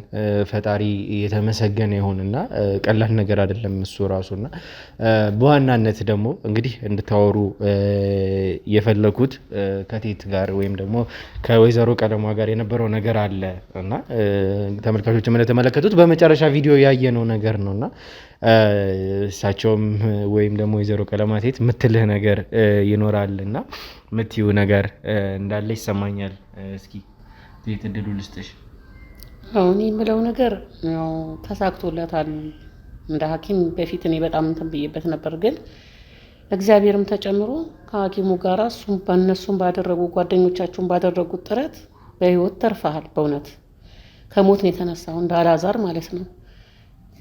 ፈጣሪ የተመሰገነ ይሁንና ቀላል ነገር አይደለም እሱ ራሱና በዋናነት ደግሞ እንግዲህ እንድታወሩ የፈለኩት ከቴት ጋር ወይም ደግሞ ከወይዘሮ ቀለሟ ጋር የነበረው ነገር አለ እና ተመልካቾችም እንደተመለከቱት በመጨረሻ ቪዲዮ ያየነው ነገር ነውና እሳቸውም ወይም ደግሞ ወይዘሮ ቀለማቴት ምትልህ ነገር ይኖራልና ምትዩ ነገር እንዳለ ይሰማኛል። እስኪ ቴት እድሉ ልስጥሽ። አሁን የምለው ነገር ያው ተሳክቶለታል። እንደ ሐኪም በፊት እኔ በጣም እንትን ብዬበት ነበር፣ ግን እግዚአብሔርም ተጨምሮ ከሐኪሙ ጋር እነሱም ባደረጉ ጓደኞቻቸውን ባደረጉት ጥረት በህይወት ተርፈሃል። በእውነት ከሞት ነው የተነሳው እንደ አላዛር ማለት ነው።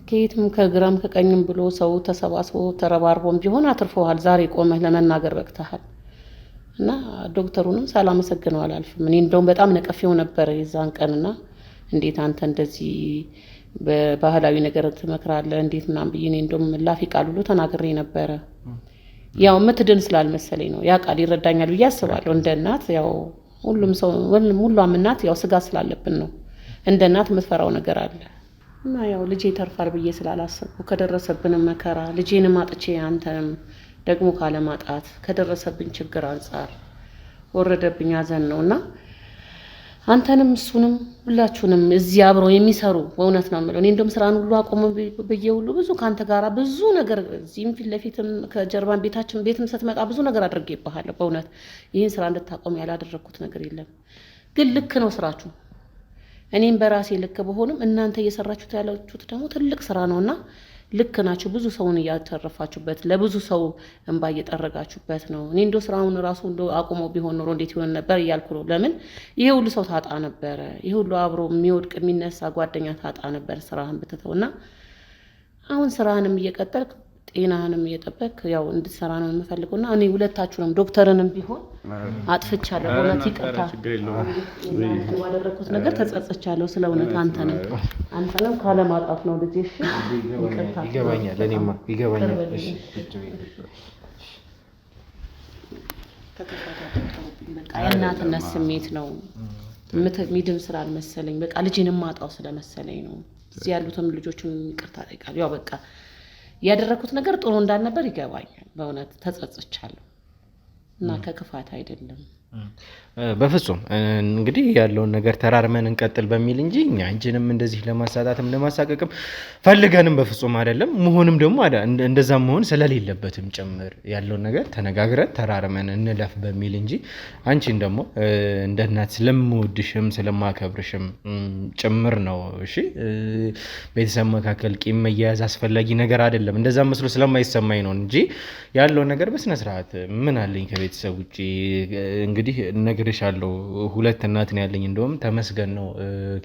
ከየትም ከግራም ከቀኝም ብሎ ሰው ተሰባስቦ ተረባርቦም ቢሆን አትርፈዋል። ዛሬ ቆመህ ለመናገር በቅተሃል እና ዶክተሩንም ሳላመሰግነው አላልፍም። እኔ እንደውም በጣም ነቀፌው ነበር የዛን ቀንና እንዴት አንተ እንደዚህ በባህላዊ ነገር ትመክራለህ እንዴት ምናምን ብዬ እኔ እንደውም ላፊ ቃል ሁሉ ተናግሬ ነበረ። ያው የምትድን ስላልመሰለኝ ነው። ያ ቃል ይረዳኛል ብዬ አስባለሁ። እንደ እናት ያው ሁሉም እናት ያው ስጋ ስላለብን ነው። እንደ እናት የምትፈራው ነገር አለ እና ያው ልጄ ተርፋል ብዬ ስላላሰብኩ ከደረሰብንም መከራ ልጄንም አጥቼ አንተንም ደግሞ ካለማጣት ከደረሰብኝ ችግር አንጻር ወረደብኝ ሐዘን ነውና አንተንም እሱንም ሁላችሁንም እዚህ አብረው የሚሰሩ በእውነት ነው የምለው። እኔ እንደውም ስራን ሁሉ አቆመ ብዬ ሁሉ ብዙ ካንተ ጋራ ብዙ ነገር እዚህም ፊት ለፊትም ከጀርባን ቤትም ስትመጣ ብዙ ነገር አድርጌብሃለሁ። በእውነት ይህን ስራ እንድታቆም ያላደረኩት ነገር የለም። ግን ልክ ነው ስራችሁ። እኔም በራሴ ልክ በሆንም እናንተ እየሰራችሁት ያላችሁት ደግሞ ትልቅ ስራ ነውና ልክ ናችሁ። ብዙ ሰውን እያተረፋችሁበት ለብዙ ሰው እንባ እየጠረጋችሁበት ነው። እኔ እንደው ስራውን ራሱ እንደው አቁሞ ቢሆን ኖሮ እንዴት ይሆን ነበር እያልኩ ነው። ለምን ይሄ ሁሉ ሰው ታጣ ነበረ፣ ይሄ ሁሉ አብሮ የሚወድቅ የሚነሳ ጓደኛ ታጣ ነበር ስራህን ብትተውና አሁን ስራህንም እየቀጠልክ ጤናህንም እየጠበቅ ያው እንድትሰራ ነው የምፈልገውና እኔ ሁለታችሁንም ዶክተርንም ቢሆን አጥፍቻለሁ። እውነት ይቅርታ ባደረኩት ነገር ተጸጽቻለሁ። ስለ እውነት አንተንም ካለማጣት ነው ልጄ። እሺ ይቅርታ። ይገባኛል፣ እኔማ ይገባኛል። እሺ በቃ የእናትነት ስሜት ነው ሚድን ስላልመሰለኝ በቃ ልጄንም ማጣው ስለመሰለኝ ነው። እዚህ ያሉትም ልጆችን ይቅርታ ጠይቃለሁ። ያው በቃ ያደረኩት ነገር ጥሩ እንዳልነበር ይገባኛል። በእውነት ተጸጽቻለሁ እና ከክፋት አይደለም። በፍጹም እንግዲህ ያለውን ነገር ተራርመን እንቀጥል በሚል እንጂ እኛ እንጂንም እንደዚህ ለማሳጣትም ለማሳቀቅም ፈልገንም በፍጹም አይደለም። መሆንም ደግሞ እንደዛም መሆን ስለሌለበትም ጭምር ያለውን ነገር ተነጋግረን ተራርመን እንለፍ በሚል እንጂ አንቺን ደግሞ እንደ እናት ስለምወድሽም ስለማከብርሽም ጭምር ነው። እሺ ቤተሰብ መካከል ቂም መያያዝ አስፈላጊ ነገር አይደለም። እንደዛ መስሎ ስለማይሰማኝ ነው እንጂ ያለውን ነገር በስነ ስርዓት ምን አለኝ ከቤተሰብ ውጪ እንግዲህ እነግርሻለሁ። 2 እናት ነው ያለኝ። እንደውም ተመስገን ነው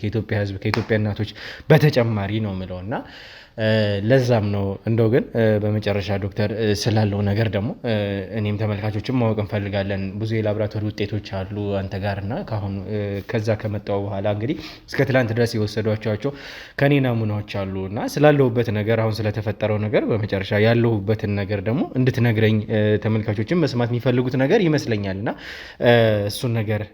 ከኢትዮጵያ ሕዝብ ከኢትዮጵያ እናቶች በተጨማሪ ነው የምለውና ለዛም ነው። እንደው ግን በመጨረሻ ዶክተር ስላለው ነገር ደግሞ እኔም ተመልካቾችም ማወቅ እንፈልጋለን። ብዙ የላብራቶሪ ውጤቶች አሉ አንተ ጋርና ካሁን ከዛ ከመጣው በኋላ እንግዲህ እስከ ትላንት ድረስ የወሰዷቸው ከኔ ናሙናዎች አሉና ስላለሁበት ነገር አሁን ስለተፈጠረው ነገር በመጨረሻ ያለሁበትን ነገር ደግሞ እንድትነግረኝ ተመልካቾችም መስማት የሚፈልጉት ነገር ይመስለኛልና እሱን ነገር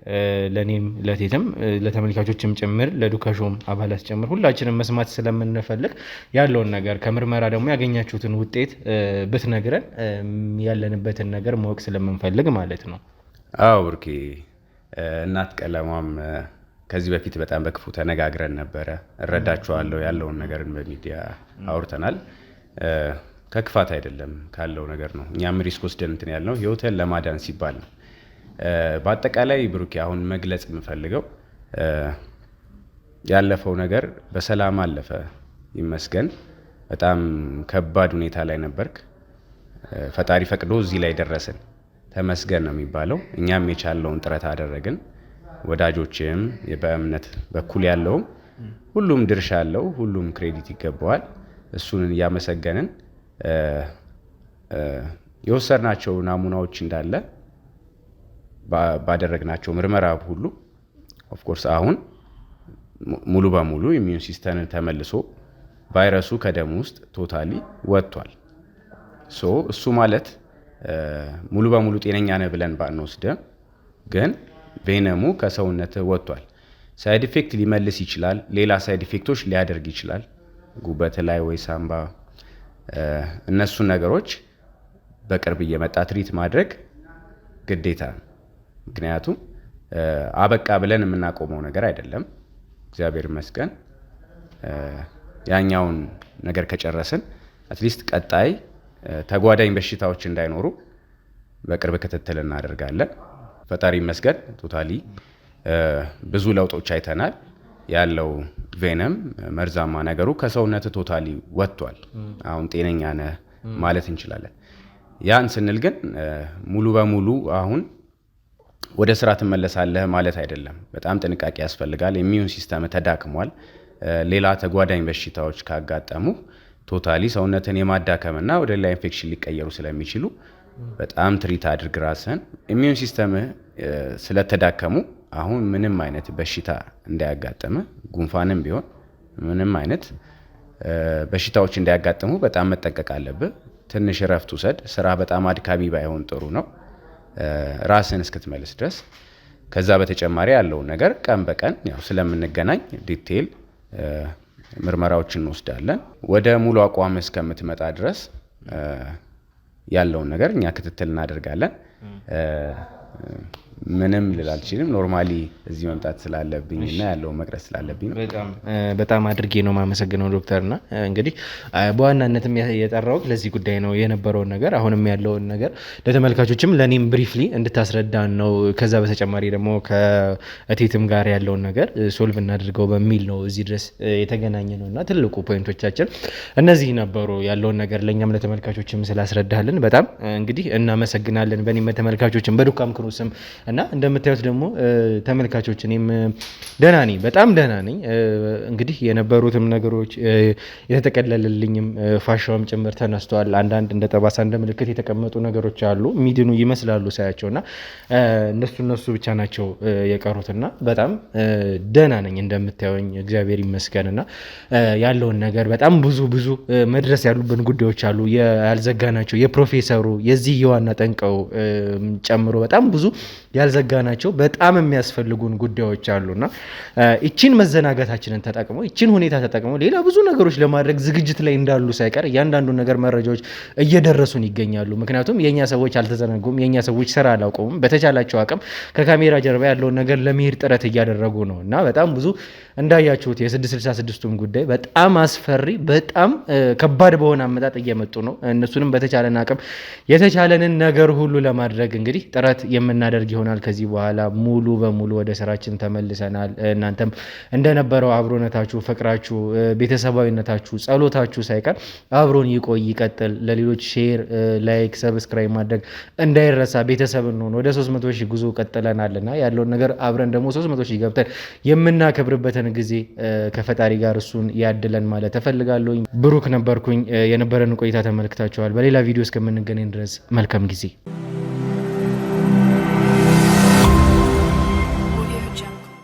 ለኔም ለቴትም ለተመልካቾችም ጭምር ለዱካሾም አባላት ጭምር ሁላችንም መስማት ስለምንፈልግ ያለውን ነገር ከምርመራ ደግሞ ያገኛችሁትን ውጤት ብትነግረን ያለንበትን ነገር ማወቅ ስለምንፈልግ ማለት ነው። አዎ ብሩኬ፣ እናት ቀለሟም ከዚህ በፊት በጣም በክፉ ተነጋግረን ነበረ። እረዳችኋለሁ። ያለውን ነገርን በሚዲያ አውርተናል። ከክፋት አይደለም ካለው ነገር ነው። እኛም ሪስክ ወስደን እንትን ያልነው ህይወትን ለማዳን ሲባል ነው። በአጠቃላይ ብሩኬ አሁን መግለጽ የምፈልገው ያለፈው ነገር በሰላም አለፈ ይመስገን። በጣም ከባድ ሁኔታ ላይ ነበርክ። ፈጣሪ ፈቅዶ እዚህ ላይ ደረስን። ተመስገን ነው የሚባለው። እኛም የቻለውን ጥረት አደረግን። ወዳጆችም በእምነት በኩል ያለውም ሁሉም ድርሻ አለው፣ ሁሉም ክሬዲት ይገባዋል። እሱን እያመሰገንን የወሰድናቸው ናሙናዎች እንዳለ ባደረግናቸው ምርመራ ሁሉ ኦፍኮርስ አሁን ሙሉ በሙሉ ኢሚዩን ሲስተምን ተመልሶ ቫይረሱ ከደም ውስጥ ቶታሊ ወጥቷል። እሱ ማለት ሙሉ በሙሉ ጤነኛ ነህ ብለን ባንወስድም ግን ቬነሙ ከሰውነት ወጥቷል። ሳይድ ኢፌክት ሊመልስ ይችላል፣ ሌላ ሳይድ ኢፌክቶች ሊያደርግ ይችላል፣ ጉበት ላይ ወይ ሳምባ። እነሱ ነገሮች በቅርብ እየመጣ ትሪት ማድረግ ግዴታ ነው። ምክንያቱም አበቃ ብለን የምናቆመው ነገር አይደለም። እግዚአብሔር ይመስገን ያኛውን ነገር ከጨረስን አትሊስት ቀጣይ ተጓዳኝ በሽታዎች እንዳይኖሩ በቅርብ ክትትል እናደርጋለን። ፈጣሪ ይመስገን ቶታሊ ብዙ ለውጦች አይተናል። ያለው ቬነም መርዛማ ነገሩ ከሰውነት ቶታሊ ወጥቷል። አሁን ጤነኛ ነህ ማለት እንችላለን። ያን ስንል ግን ሙሉ በሙሉ አሁን ወደ ስራ ትመለሳለህ ማለት አይደለም። በጣም ጥንቃቄ ያስፈልጋል። ኢሚዩን ሲስተም ተዳክሟል። ሌላ ተጓዳኝ በሽታዎች ካጋጠሙ ቶታሊ ሰውነትን የማዳከምና ወደ ሌላ ኢንፌክሽን ሊቀየሩ ስለሚችሉ በጣም ትሪት አድርግ ራስህን። ኢሚዩን ሲስተም ስለተዳከሙ አሁን ምንም አይነት በሽታ እንዳያጋጥም፣ ጉንፋንም ቢሆን ምንም አይነት በሽታዎች እንዳያጋጥሙ በጣም መጠንቀቅ አለብህ። ትንሽ እረፍት ውሰድ። ስራ በጣም አድካሚ ባይሆን ጥሩ ነው ራስን እስክትመልስ ድረስ። ከዛ በተጨማሪ ያለውን ነገር ቀን በቀን ያው ስለምንገናኝ ዲቴይል ምርመራዎችን እንወስዳለን። ወደ ሙሉ አቋም እስከምትመጣ ድረስ ያለውን ነገር እኛ ክትትል እናደርጋለን። ምንም ልል አልችልም። ኖርማሊ እዚህ መምጣት ስላለብኝ እና ያለውን መቅረጽ ስላለብኝ ነው። በጣም አድርጌ ነው የማመሰግነው ዶክተርና እንግዲህ በዋናነትም የጠራው ለዚህ ጉዳይ ነው የነበረውን ነገር አሁንም ያለውን ነገር ለተመልካቾችም ለኔም ብሪፍሊ እንድታስረዳን ነው። ከዛ በተጨማሪ ደግሞ ከእቴትም ጋር ያለውን ነገር ሶልቭ እናድርገው በሚል ነው እዚህ ድረስ የተገናኘ ነውና ትልቁ ፖይንቶቻችን እነዚህ ነበሩ። ያለውን ነገር ለኛም ለተመልካቾችም ስላስረዳልን በጣም እንግዲህ እናመሰግናለን። በእኔም ተመልካቾችም በዱካም ክሩ ስም እና እንደምታዩት ደግሞ ተመልካቾች እኔም ደህና ነኝ፣ በጣም ደህና ነኝ። እንግዲህ የነበሩትም ነገሮች የተጠቀለለልኝም ፋሻውም ጭምር ተነስተዋል። አንዳንድ እንደ ጠባሳ እንደ ምልክት የተቀመጡ ነገሮች አሉ ሚድኑ ይመስላሉ ሳያቸውና እነሱ ብቻ ናቸው የቀሩትና በጣም ደህና ነኝ እንደምታዩኝ እግዚአብሔር ይመስገንና ያለውን ነገር በጣም ብዙ መድረስ ያሉብን ጉዳዮች አሉ ያልዘጋናቸው የፕሮፌሰሩ የዚህ የዋና ጠንቀው ጨምሮ በጣም ብዙ ያልዘጋናቸው በጣም የሚያስፈልጉን ጉዳዮች አሉና እቺን መዘናጋታችንን ተጠቅመው እቺን ሁኔታ ተጠቅመው ሌላ ብዙ ነገሮች ለማድረግ ዝግጅት ላይ እንዳሉ ሳይቀር እያንዳንዱ ነገር መረጃዎች እየደረሱን ይገኛሉ። ምክንያቱም የኛ ሰዎች አልተዘነጉም፣ የኛ ሰዎች ስራ አላቆሙም። በተቻላቸው አቅም ከካሜራ ጀርባ ያለውን ነገር ለመሄድ ጥረት እያደረጉ ነው እና በጣም ብዙ እንዳያችሁት የ666ቱም ጉዳይ በጣም አስፈሪ በጣም ከባድ በሆነ አመጣጥ እየመጡ ነው። እነሱንም በተቻለን አቅም የተቻለንን ነገር ሁሉ ለማድረግ እንግዲህ ጥረት የምናደርግ ይሆናል። ከዚህ በኋላ ሙሉ በሙሉ ወደ ስራችን ተመልሰናል። እናንተም እንደነበረው አብሮነታችሁ፣ ፍቅራችሁ፣ ቤተሰባዊነታችሁ፣ ጸሎታችሁ ሳይቀር አብሮን ይቆይ ይቀጥል። ለሌሎች ሼር፣ ላይክ፣ ሰብስክራይብ ማድረግ እንዳይረሳ። ቤተሰብ እንሆን። ወደ 300 ሺህ ጉዞ ቀጥለናልና ያለውን ነገር አብረን ደግሞ 300 ሺህ ገብተን የምናከብርበትን ጊዜ ከፈጣሪ ጋር እሱን ያድለን ማለት እፈልጋለሁ። ብሩክ ነበርኩኝ። የነበረን ቆይታ ተመልክታችኋል። በሌላ ቪዲዮ እስከምንገናኝ ድረስ መልካም ጊዜ